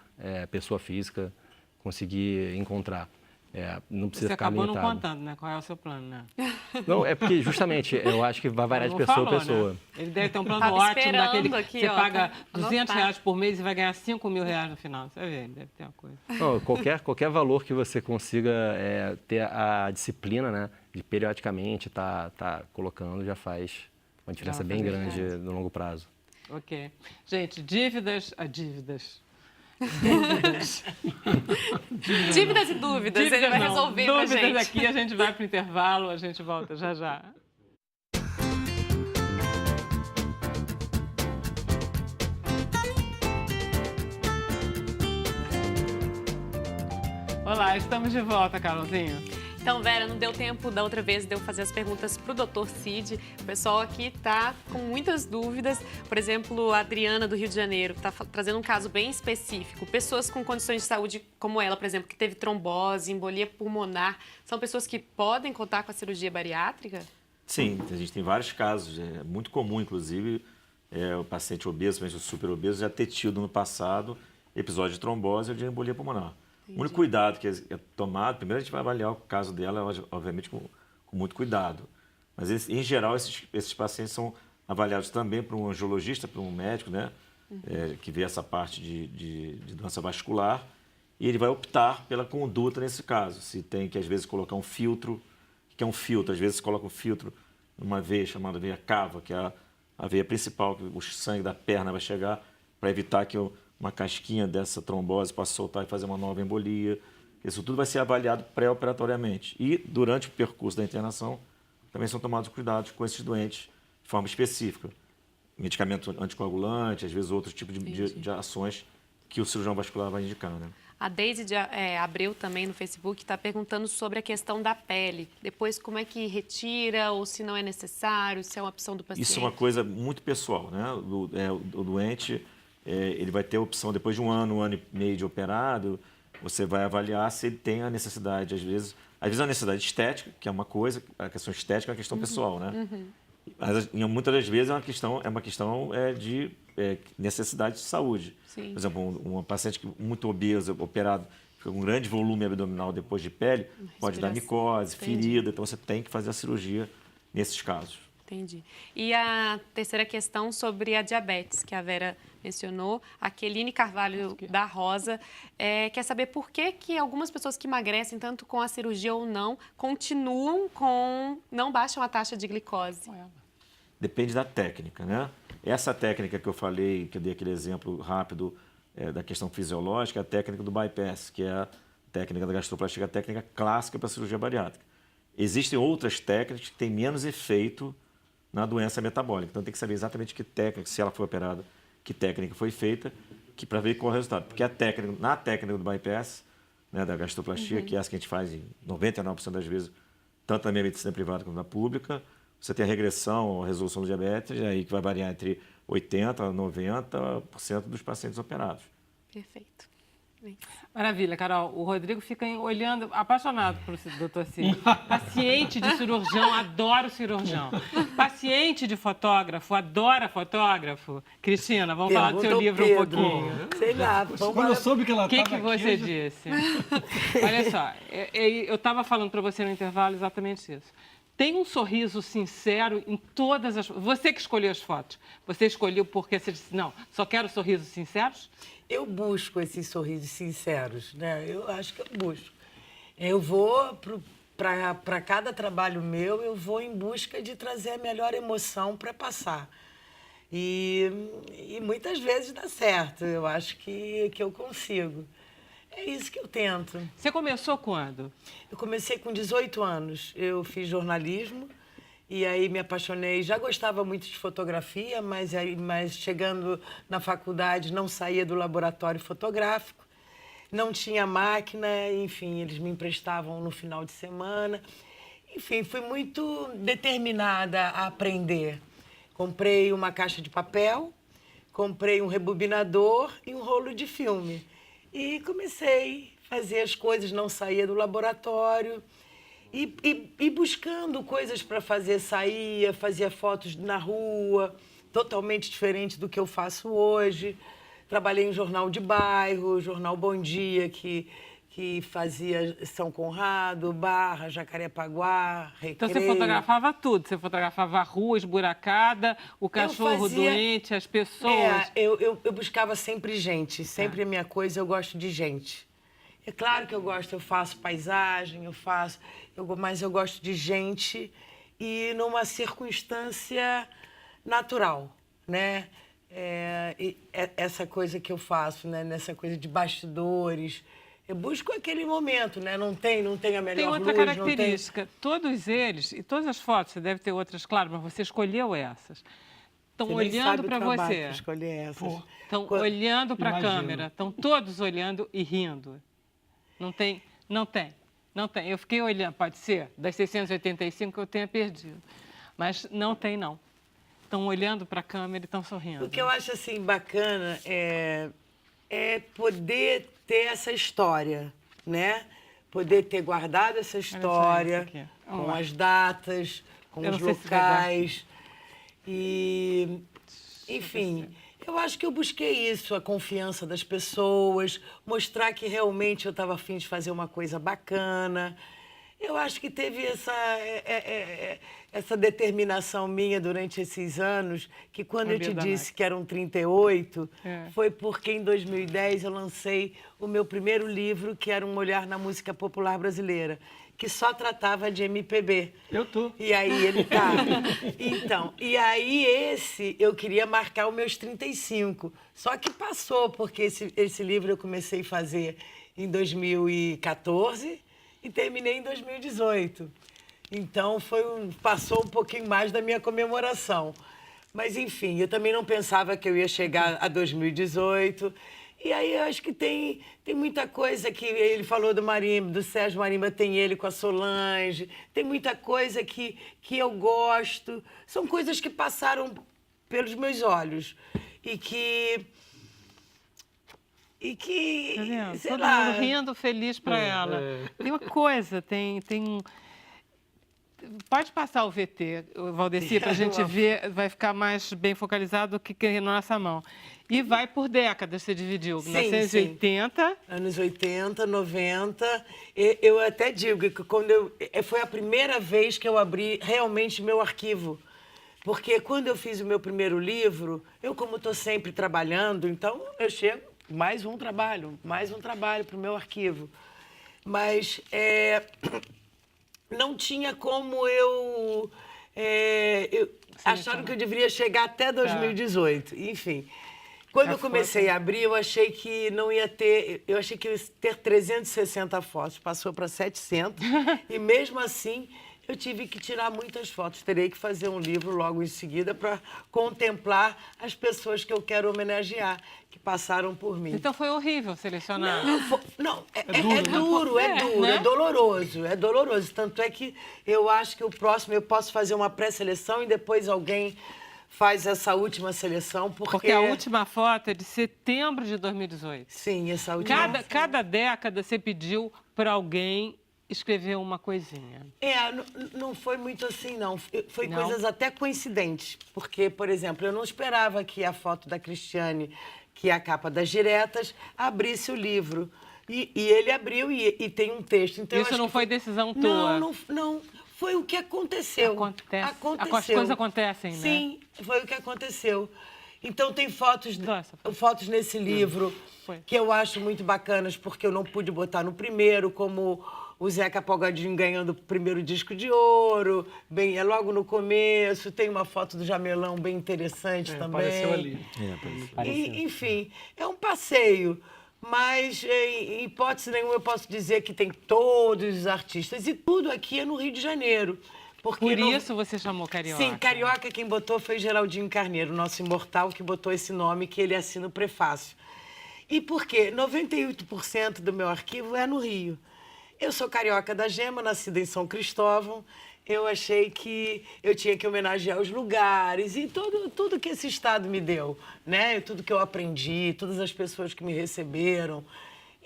pessoa física, conseguir encontrar. Não precisa ficar limitado. Você acabou não contando, né? Qual é o seu plano, né? Não, é porque justamente eu acho que vai variar de pessoa a pessoa. Né? Ele deve ter um plano ótimo daquele que você paga R$200 por mês e vai ganhar R$5.000 no final. Você vê, deve ter uma coisa. Não, qualquer valor que você consiga ter a disciplina, né? De periodicamente tá colocando já faz uma diferença bem grande no longo prazo. Ok. Gente, dívidas. Dívidas e dúvidas, ele vai resolver pra gente. Dúvidas aqui, a gente vai pro intervalo, a gente volta já já. Olá, estamos de volta, Carolzinho. Então, Vera, não deu tempo da outra vez de eu fazer as perguntas para o Dr. Cid. O pessoal aqui está com muitas dúvidas. Por exemplo, a Adriana, do Rio de Janeiro, está trazendo um caso bem específico. Pessoas com condições de saúde como ela, por exemplo, que teve trombose, embolia pulmonar, são pessoas que podem contar com a cirurgia bariátrica? Sim, a gente tem vários casos. É muito comum, inclusive, o paciente obeso, o super obeso, já ter tido no passado episódio de trombose ou de embolia pulmonar. O único cuidado que é tomado, primeiro a gente vai avaliar o caso dela, obviamente, com muito cuidado. Mas, em geral, esses pacientes são avaliados também por um angiologista, por um médico, né? Que vê essa parte de doença vascular. E ele vai optar pela conduta nesse caso. Se tem que, às vezes, colocar um filtro. O que é um filtro? Às vezes, se coloca um filtro numa veia chamada veia cava, que é a veia principal, que o sangue da perna vai chegar, para evitar que uma casquinha dessa trombose possa soltar e fazer uma nova embolia. Isso tudo vai ser avaliado pré-operatoriamente. E, durante o percurso da internação, também são tomados cuidados com esses doentes de forma específica. Medicamento anticoagulante, às vezes outros tipos de ações que o cirurgião vascular vai indicar, né? A Deise Abreu também no Facebook está perguntando sobre a questão da pele. Depois, como é que retira ou se não é necessário, se é uma opção do paciente? Isso é uma coisa muito pessoal, né? O doente, ele vai ter a opção, depois de um ano e meio de operado, você vai avaliar se ele tem a necessidade, às vezes a necessidade estética, que é uma coisa, a questão estética é uma questão pessoal, né? Mas muitas das vezes é uma questão de necessidade de saúde. Sim. Por exemplo, uma paciente muito obesa, operado, com um grande volume abdominal depois de pele, pode dar micose, ferida, então você tem que fazer a cirurgia nesses casos. Entendi. E a terceira questão sobre a diabetes, que a Vera mencionou, a Keline Carvalho da Rosa, quer saber por que algumas pessoas que emagrecem, tanto com a cirurgia ou não, não baixam a taxa de glicose. Depende da técnica, né? Essa técnica que eu falei, que eu dei aquele exemplo rápido da questão fisiológica, é a técnica do bypass, que é a técnica da gastroplastia, a técnica clássica para a cirurgia bariátrica. Existem outras técnicas que têm menos efeito na doença metabólica. Então tem que saber exatamente que técnica, se ela foi operada, que técnica foi feita, para ver qual é o resultado. Porque na técnica do bypass, né, da gastroplastia, que é essa que a gente faz em 99% das vezes, tanto na minha medicina privada quanto na pública, você tem a regressão, a resolução do diabetes, aí que vai variar entre 80% a 90% dos pacientes operados. Perfeito. Maravilha, Carol. O Rodrigo fica olhando, apaixonado pelo Dr. Cid. Paciente de cirurgião, adora o cirurgião. Paciente de fotógrafo, adora fotógrafo. Cristina, vamos falar do seu livro um pouquinho. Sei lá. Quando eu soube que ela O que você disse? Olha só, eu estava falando para você no intervalo exatamente isso. Tem um sorriso sincero em todas as... Você que escolheu as fotos. Você escolheu porque você disse, não, só quero sorrisos sinceros? Eu busco esses sorrisos sinceros, né? Eu acho que eu busco. Eu vou para cada trabalho meu, eu vou em busca de trazer a melhor emoção para passar. E muitas vezes dá certo. Eu acho que eu consigo. É isso que eu tento. Você começou quando? Eu comecei com 18 anos. Eu fiz jornalismo e aí me apaixonei. Já gostava muito de fotografia, mas chegando na faculdade não saía do laboratório fotográfico. Não tinha máquina, enfim, eles me emprestavam no final de semana. Enfim, fui muito determinada a aprender. Comprei uma caixa de papel, comprei um rebobinador e um rolo de filme. E comecei a fazer as coisas, não saía do laboratório. E buscando coisas para fazer, fazia fotos na rua, totalmente diferente do que eu faço hoje. Trabalhei em jornal de bairro, jornal Bom Dia, que fazia São Conrado, Barra, Jacarepaguá, Recreio. Então você fotografava tudo, você fotografava a rua esburacada, o cachorro doente, as pessoas. Eu buscava sempre gente, sempre a minha coisa, eu gosto de gente. É claro que eu faço paisagem, mas eu gosto de gente e numa circunstância natural, né? Essa coisa que eu faço, né? Nessa coisa de bastidores. Eu busco aquele momento, né? Não tem a melhor Tem outra luz, característica. Todos eles, e todas as fotos, você deve ter outras, claro, mas você escolheu essas. Estão olhando para você. Escolher essas. Estão olhando para a câmera. Estão todos olhando e rindo. Não tem. Eu fiquei olhando, pode ser, das 685 que eu tenha perdido. Mas não tem, não. Estão olhando para a câmera e estão sorrindo. O que eu acho, assim, bacana é poder ter essa história, né? Poder ter guardado essa história com as datas, com os locais. E, enfim, eu acho que eu busquei isso, a confiança das pessoas, mostrar que realmente eu estava a fim de fazer uma coisa bacana. Eu acho que teve essa determinação minha durante esses anos, que quando eu te disse que eram 38, foi porque em 2010 eu lancei o meu primeiro livro, que era Um Olhar na Música Popular Brasileira, que só tratava de MPB. Eu tô. E aí ele tá. Então, e aí eu queria marcar os meus 35. Só que passou, porque esse livro eu comecei a fazer em 2014 e terminei em 2018. Então, passou um pouquinho mais da minha comemoração. Mas, enfim, eu também não pensava que eu ia chegar a 2018. E aí eu acho que tem muita coisa que ele falou do Marimba, do Sérgio Marimba, tem ele com a Solange, tem muita coisa que eu gosto. São coisas que passaram pelos meus olhos e que Tá vendo? sei Todo lá. mundo rindo, feliz para ela. Tem uma coisa, Pode passar o VT, Valdeci, para a gente ver, vai ficar mais bem focalizado do que na nossa mão. E vai por décadas, você dividiu. Sim, 1980. sim. Anos 80, 90. Eu até digo que foi a primeira vez que eu abri realmente meu arquivo. Porque quando eu fiz o meu primeiro livro, eu, como estou sempre trabalhando, então eu chego, mais um trabalho para o meu arquivo. Mas não tinha como acharam que eu deveria chegar até 2018. Enfim, quando eu comecei a abrir, eu achei que não ia ter... Eu achei que ia ter 360 fotos. Passou para 700. E mesmo assim, eu tive que tirar muitas fotos. Terei que fazer um livro logo em seguida para contemplar as pessoas que eu quero homenagear, que passaram por mim. Então foi horrível selecionar. É doloroso. Tanto é que eu acho que o próximo eu posso fazer uma pré-seleção e depois alguém faz essa última seleção, porque a última foto é de setembro de 2018. Sim, essa última. Cada década você pediu para alguém escrever uma coisinha. Não foi muito assim, não. Foi coisas até coincidentes. Porque, por exemplo, eu não esperava que a foto da Cristiane, que é a capa das diretas, abrisse o livro. E ele abriu e tem um texto. Então, isso não foi decisão tua? Não. Foi o que aconteceu. Aconteceu. As coisas acontecem, né? Sim, foi o que aconteceu. Então, tem fotos nesse livro que eu acho muito bacanas, porque eu não pude botar no primeiro, como o Zeca Pagodinho ganhando o primeiro disco de ouro, é logo no começo. Tem uma foto do Jamelão bem interessante também. Apareceu ali. Enfim, é um passeio. Mas, em hipótese nenhuma, eu posso dizer que tem todos os artistas. E tudo aqui é no Rio de Janeiro. Por isso você chamou Carioca? Sim, Carioca quem botou foi Geraldinho Carneiro, nosso imortal, que botou esse nome, que ele assina o prefácio. E por quê? 98% do meu arquivo é no Rio. Eu sou carioca da Gema, nascida em São Cristóvão. Eu achei que eu tinha que homenagear os lugares e tudo que esse estado me deu, né? Tudo que eu aprendi, todas as pessoas que me receberam.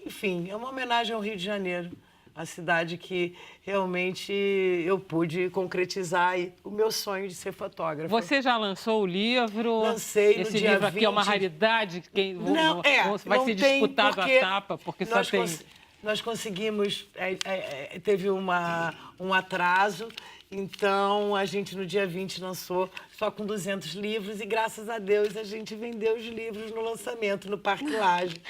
Enfim, é uma homenagem ao Rio de Janeiro, a cidade que realmente eu pude concretizar o meu sonho de ser fotógrafa. Você já lançou o livro? Lancei no Esse dia livro aqui 20... é uma raridade? Vai ser disputado a tapa, porque só tem... Nós conseguimos, teve um atraso, então a gente no dia 20 lançou só com 200 livros e graças a Deus a gente vendeu os livros no lançamento, no Parque Lage.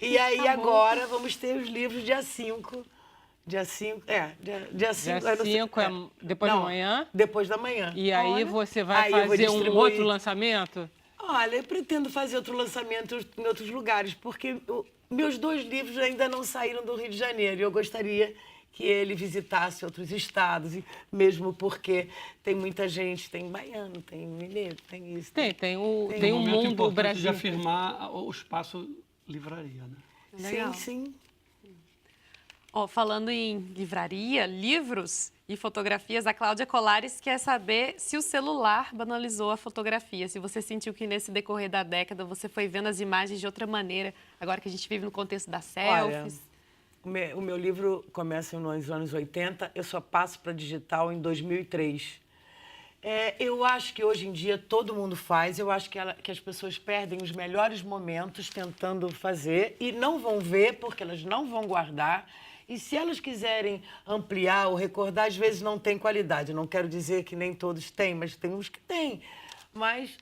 E aí agora vamos ter os livros dia 5. Dia 5 é depois da manhã? Depois da manhã. E aí você vai fazer um outro lançamento? Olha, eu pretendo fazer outro lançamento em outros lugares, porque meus 2 livros ainda não saíram do Rio de Janeiro. E eu gostaria que ele visitasse outros estados, mesmo porque tem muita gente, tem baiano, tem mineiro, tem isso. Tem um mundo Brasil. De afirmar o espaço livraria, né? Legal. Sim. Falando em livraria, livros e fotografias, a Cláudia Colares quer saber se o celular banalizou a fotografia, se você sentiu que nesse decorrer da década você foi vendo as imagens de outra maneira, agora que a gente vive no contexto das selfies. Olha, o meu livro começa nos anos 80, eu só passo para digital em 2003. Eu acho que hoje em dia todo mundo faz, eu acho que as pessoas perdem os melhores momentos tentando fazer e não vão ver porque elas não vão guardar. E se elas quiserem ampliar ou recordar, às vezes não tem qualidade. Não quero dizer que nem todos têm, mas tem uns que têm. Mas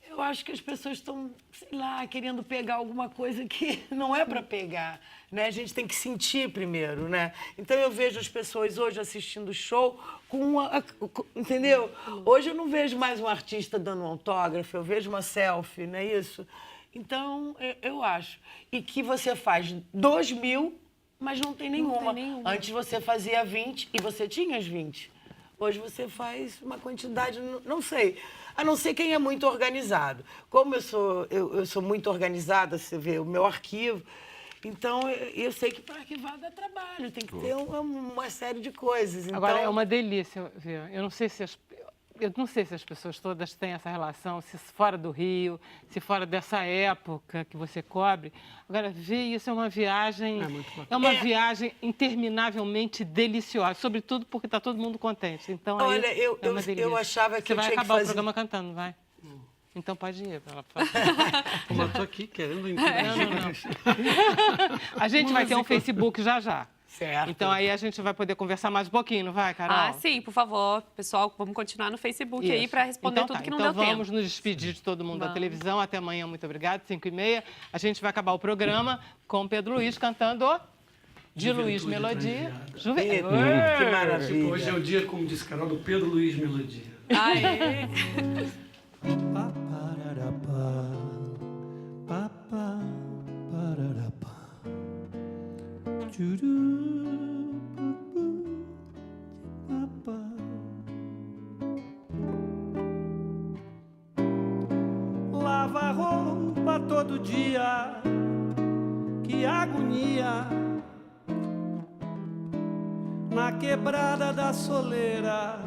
eu acho que as pessoas estão, sei lá, querendo pegar alguma coisa que não é para pegar, né? A gente tem que sentir primeiro, né? Então eu vejo as pessoas hoje assistindo o show entendeu? Hoje eu não vejo mais um artista dando um autógrafo, eu vejo uma selfie, não é isso? Então eu acho. E que você faz 2.000, mas não tem nenhuma. Antes você fazia 20 e você tinha as 20. Hoje você faz uma quantidade, não sei. a não ser quem é muito organizado. Como eu sou muito organizada, você vê o meu arquivo, então eu sei que para arquivar dá trabalho, tem que ter uma série de coisas. Então... Agora, é uma delícia ver. Eu não sei se as pessoas todas têm essa relação, se fora do Rio, se fora dessa época que você cobre. Agora, ver isso é uma viagem, viagem interminavelmente deliciosa, sobretudo porque está todo mundo contente. Então, olha, é uma delícia. eu achava que você vai acabar o programa cantando, vai? Então pode ir. Eu estou aqui querendo não. A gente vai ter um Facebook já. Certo. Então aí a gente vai poder conversar mais um pouquinho, não vai, Carol? Sim, por favor. Pessoal, vamos continuar no Facebook aí para responder tudo que não deu tempo. Então vamos nos despedir de todo mundo da televisão. Até amanhã, muito obrigada. 5h30. A gente vai acabar o programa com Pedro Luiz cantando de Luiz Melodia. Que maravilha. Hoje é o dia, como disse Carol, do Pedro Luiz Melodia. Aê! Lava roupa todo dia, que agonia. Na quebrada da soleira,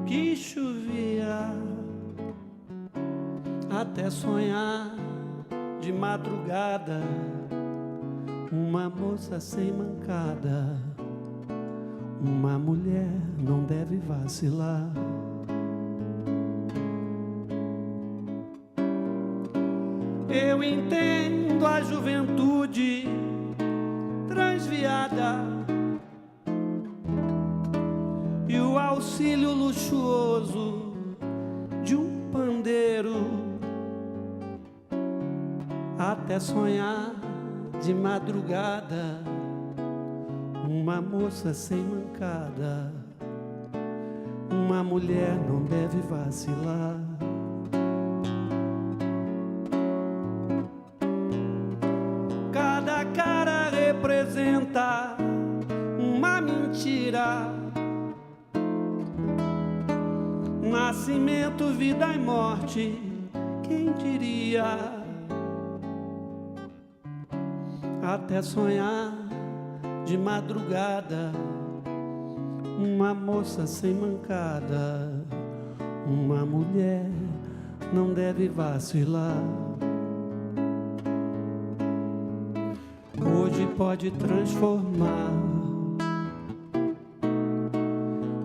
que chovia. Até sonhar de madrugada, uma moça sem mancada. Uma mulher não deve vacilar. Eu entendo a juventude transviada e o auxílio luxuoso de um pandeiro. Até sonhar de madrugada, uma moça sem mancada. Uma mulher não deve vacilar. Cada cara representa uma mentira. Nascimento, vida e morte, quem diria? Até sonhar de madrugada, uma moça sem mancada. Uma mulher não deve vacilar. Hoje pode transformar.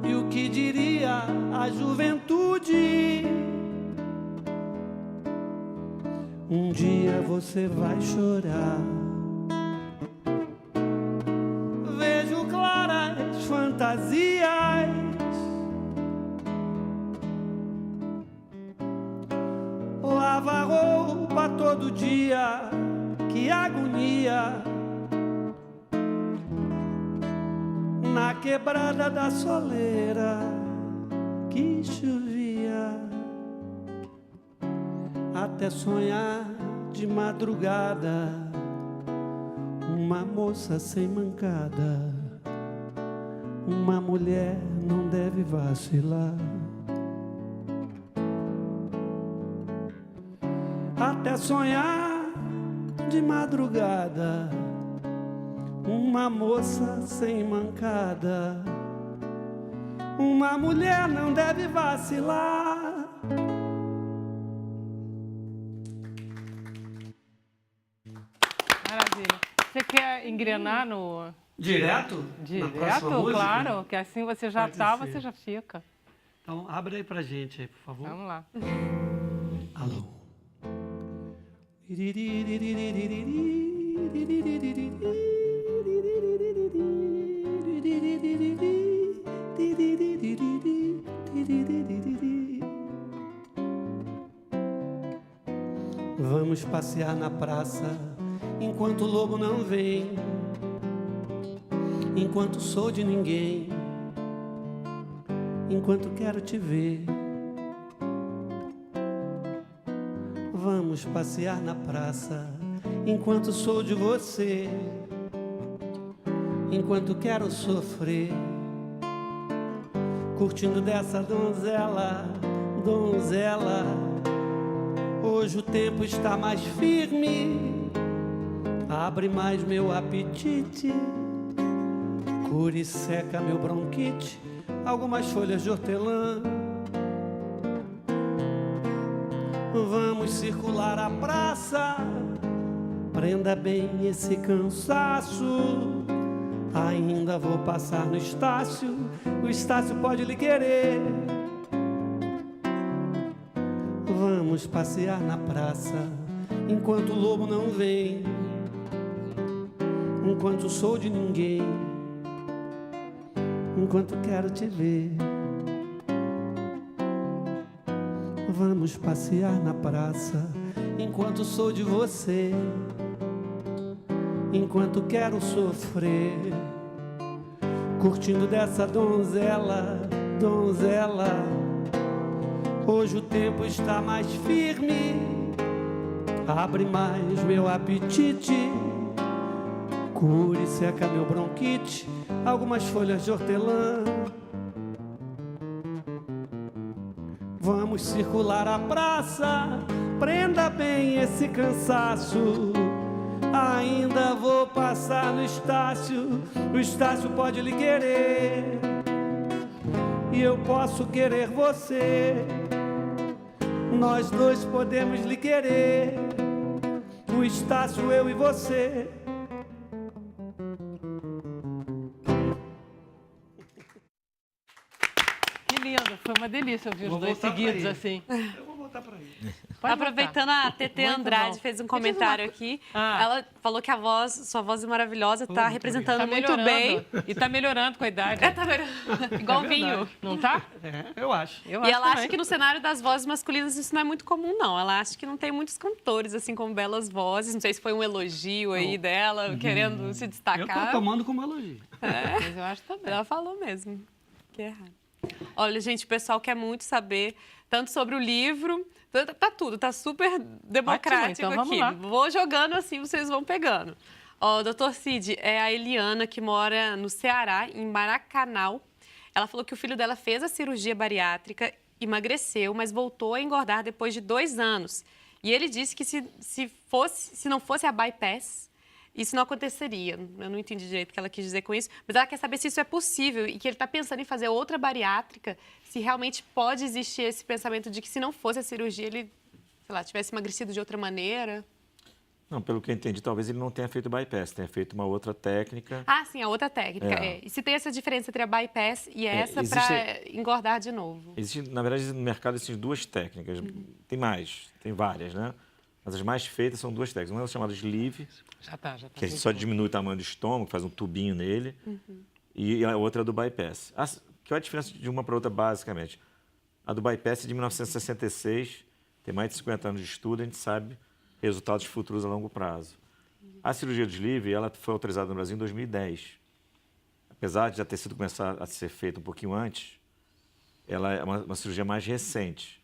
E o que diria a juventude? Um dia você vai chorar. Fantasias, lava roupa todo dia, que agonia. Na quebrada da soleira, que chovia. Até sonhar de madrugada, uma moça sem mancada. Uma mulher não deve vacilar. Até sonhar de madrugada, uma moça sem mancada. Uma mulher não deve vacilar. Maravilha. Você quer engrenar no... Direto? Direto, claro, que assim você já você já fica. Então, abre aí pra gente aí, por favor. Vamos lá. Alô. Vamos passear na praça enquanto o lobo não vem. Enquanto sou de ninguém, enquanto quero te ver. Vamos passear na praça, enquanto sou de você, enquanto quero sofrer, curtindo dessa donzela donzela. Hoje o tempo está mais firme, abre mais meu apetite, cura e seca meu bronquite, algumas folhas de hortelã. Vamos circular a praça, prenda bem esse cansaço. Ainda vou passar no Estácio, o Estácio pode lhe querer. Vamos passear na praça, enquanto o lobo não vem, enquanto sou de ninguém, enquanto quero te ver. Vamos passear na praça, enquanto sou de você, enquanto quero sofrer, curtindo dessa donzela, donzela. Hoje o tempo está mais firme, abre mais meu apetite, cura e seca meu bronquite, algumas folhas de hortelã. Vamos circular a praça, prenda bem esse cansaço. Ainda vou passar no Estácio, o Estácio pode lhe querer, e eu posso querer você. Nós dois podemos lhe querer, o Estácio, eu e você. Que lindo, foi uma delícia ouvir os Vou dois voltar pra seguidos ele. assim. Eu vou voltar para ele. Pode Aproveitando, voltar. a TT Muito Andrade bom. fez um Me diz comentário uma aqui. Ah. Ela falou que sua voz é maravilhosa, está muito representando Tá muito bem. melhorando. E tá melhorando com a idade. Tá melhorando. Igual É vinho. verdade. Não tá? Eu acho. Eu E ela acha também. que no cenário das vozes masculinas isso não é muito comum, não. Ela acha que não tem muitos cantores, assim, com belas vozes. Não sei se foi um elogio aí dela, querendo se Eu tô destacar. tomando como elogio. Mas eu acho também. Ela falou mesmo. Que é errado. Olha, gente, o pessoal quer muito saber tanto sobre o livro. Tá tudo, tá super democrático Ótimo, então aqui. vamos lá. Vou jogando assim, vocês vão pegando. Ó, doutor Cid, é a Eliana, que mora no Ceará, em Maracanã. Ela falou que o filho dela fez a cirurgia bariátrica, emagreceu, mas voltou a engordar depois de 2 anos. E ele disse que se não fosse a bypass, isso não aconteceria. Eu não entendi direito o que ela quis dizer com isso, mas ela quer saber se isso é possível e que ele está pensando em fazer outra bariátrica, se realmente pode existir esse pensamento de que se não fosse a cirurgia, ele, sei lá, tivesse emagrecido de outra maneira. Não, pelo que eu entendi, talvez ele não tenha feito bypass, tenha feito uma outra técnica. Ah, sim, a outra técnica. É. E se tem essa diferença entre a bypass e essa existe- para engordar de novo? Existe, na verdade, no mercado existem 2 técnicas. Tem mais, tem várias, né? Mas as mais feitas são 2 técnicas. Uma é chamada sleeve, Já tá. que a gente só diminui o tamanho do estômago, faz um tubinho nele. E a outra é do bypass. Qual é a diferença de uma para outra, basicamente? A do bypass é de 1966, tem mais de 50 anos de estudo, a gente sabe resultados futuros a longo prazo. A cirurgia de sleeve, ela foi autorizada no Brasil em 2010. Apesar de já ter sido começar a ser feita um pouquinho antes, ela é uma cirurgia mais recente.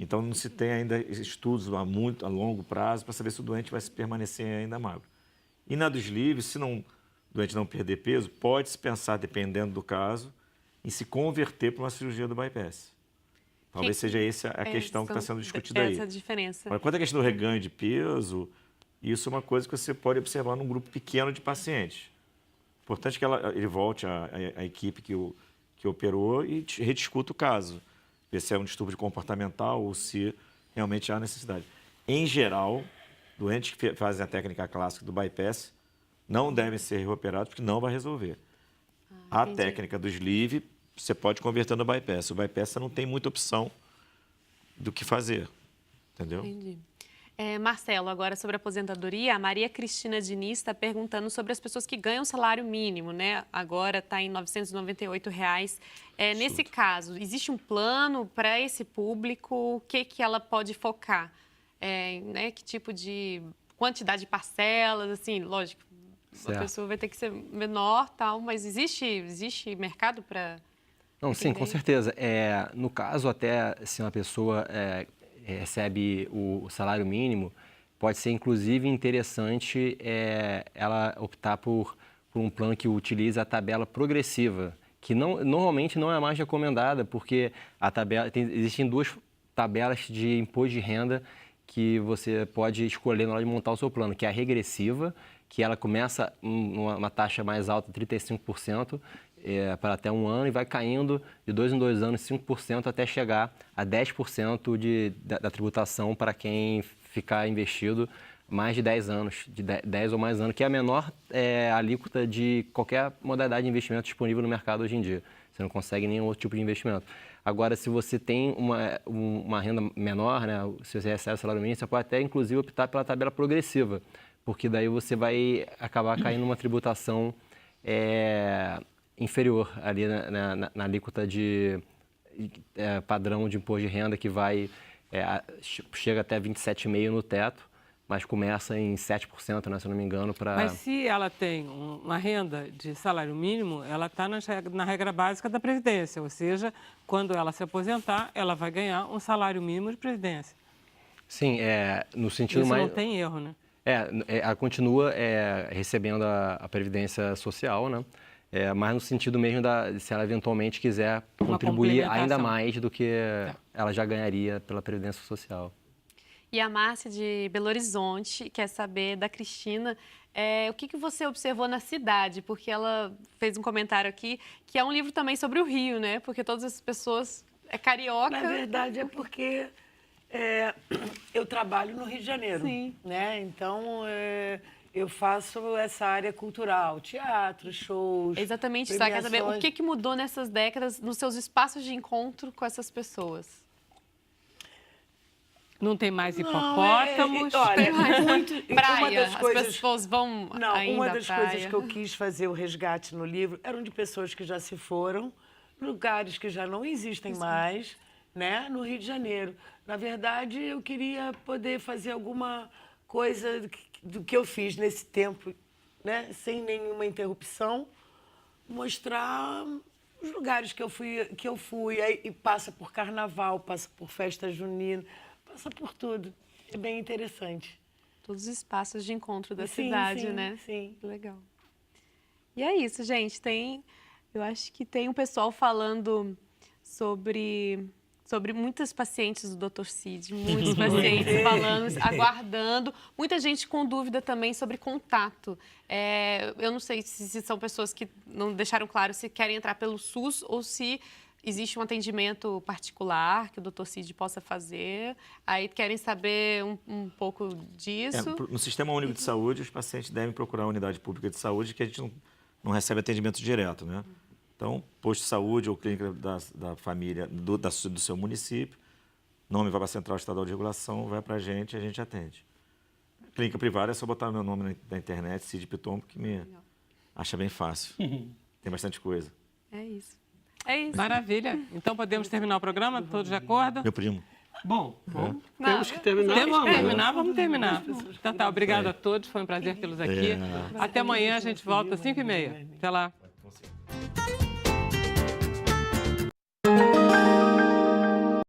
Então, não se tem ainda estudos a longo prazo para saber se o doente vai se permanecer ainda magro. E na dos sleeve, se o doente não perder peso, pode-se pensar, dependendo do caso, em se converter para uma cirurgia do bypass. Talvez seja essa a questão que está sendo discutida aí. Essa diferença. Agora, quanto à questão do reganho de peso, isso é uma coisa que você pode observar num grupo pequeno de pacientes. Importante que ele volte à equipe que operou e rediscuta o caso. Ver se é um distúrbio comportamental ou se realmente há necessidade. Em geral, doentes que fazem a técnica clássica do bypass não devem ser reoperados porque não vai resolver. A entendi. técnica do sleeve, você pode converter no bypass. O bypass você não tem muita opção do que fazer, entendeu? Entendi. Marcelo, agora sobre a aposentadoria, a Maria Cristina Diniz está perguntando sobre as pessoas que ganham salário mínimo, né? Agora está em R$ 998. Nesse caso, existe um plano para esse público? O que ela pode focar? Né? Que tipo de quantidade de parcelas? Assim, lógico, Certo. a pessoa vai ter que ser menor, tal, mas existe mercado para... Não, sim, com Entendeu? certeza. No caso, até se uma pessoa recebe o salário mínimo, pode ser inclusive interessante ela optar por um plano que utiliza a tabela progressiva, que normalmente não é a mais recomendada, porque existem 2 tabelas de imposto de renda que você pode escolher na hora de montar o seu plano, que é a regressiva, que ela começa uma taxa mais alta, 35%, para até 1 ano, e vai caindo de 2 em 2 anos, 5%, até chegar a 10% da tributação para quem ficar investido mais de 10 anos, de 10 ou mais anos, que é a menor alíquota de qualquer modalidade de investimento disponível no mercado hoje em dia. Você não consegue nenhum outro tipo de investimento. Agora, se você tem uma renda menor, né, se você recebe salário mínimo, você pode até, inclusive, optar pela tabela progressiva, porque daí você vai acabar caindo numa tributação inferior ali na alíquota de padrão de imposto de renda, que chega até 27,5% no teto, mas começa em 7%, né, se eu não me engano. Mas se ela tem uma renda de salário mínimo, ela está na regra básica da Previdência, ou seja, quando ela se aposentar, ela vai ganhar um salário mínimo de Previdência. Sim, no sentido Isso mais... não tem erro, né? Ela continua recebendo a Previdência Social, né? Mas no sentido mesmo se ela eventualmente quiser contribuir ainda mais do que ela já ganharia pela Previdência Social. E a Márcia de Belo Horizonte quer saber da Cristina o que você observou na cidade, porque ela fez um comentário aqui que é um livro também sobre o Rio, né? Porque todas essas pessoas carioca. Na verdade é porque eu trabalho no Rio de Janeiro, Sim. né? Então eu faço essa área cultural, teatro, shows. Exatamente, você quer saber o que mudou nessas décadas nos seus espaços de encontro com essas pessoas? Não tem mais hipopótamos? Olha, praia, as pessoas vão ainda uma das praia. coisas que eu quis fazer o resgate no livro eram de pessoas que já se foram, lugares que já não existem mais, né, no Rio de Janeiro. Na verdade, eu queria poder fazer alguma coisa do que eu fiz nesse tempo, né, sem nenhuma interrupção, mostrar os lugares que eu fui, aí, e passa por carnaval, passa por festa junina, passa por tudo. É bem interessante. Todos os espaços de encontro da Sim, cidade, sim, né? Sim. Legal. E é isso, gente. Eu acho que tem um pessoal falando sobre muitas pacientes do Dr. Cid, muitos pacientes falando, aguardando. Muita gente com dúvida também sobre contato. Eu não sei se são pessoas que não deixaram claro se querem entrar pelo SUS ou se existe um atendimento particular que o Dr. Cid possa fazer. Aí querem saber um pouco disso. No Sistema Único de Saúde, os pacientes devem procurar a unidade pública de saúde, que a gente não recebe atendimento direto, né? Então, posto de saúde ou clínica da família, do seu município, nome vai para a Central Estadual de Regulação, vai para a gente atende. Clínica privada é só botar meu nome na internet, Cid Pitombo, que me acha bem fácil. Tem bastante coisa. É isso. É isso. Maravilha. Então podemos terminar o programa? Todos de acordo? Meu primo. Bom, temos que terminar. Vamos terminar. Então tá, obrigado a todos, foi um prazer tê-los aqui. Até amanhã, a gente volta às 5h30. Até lá.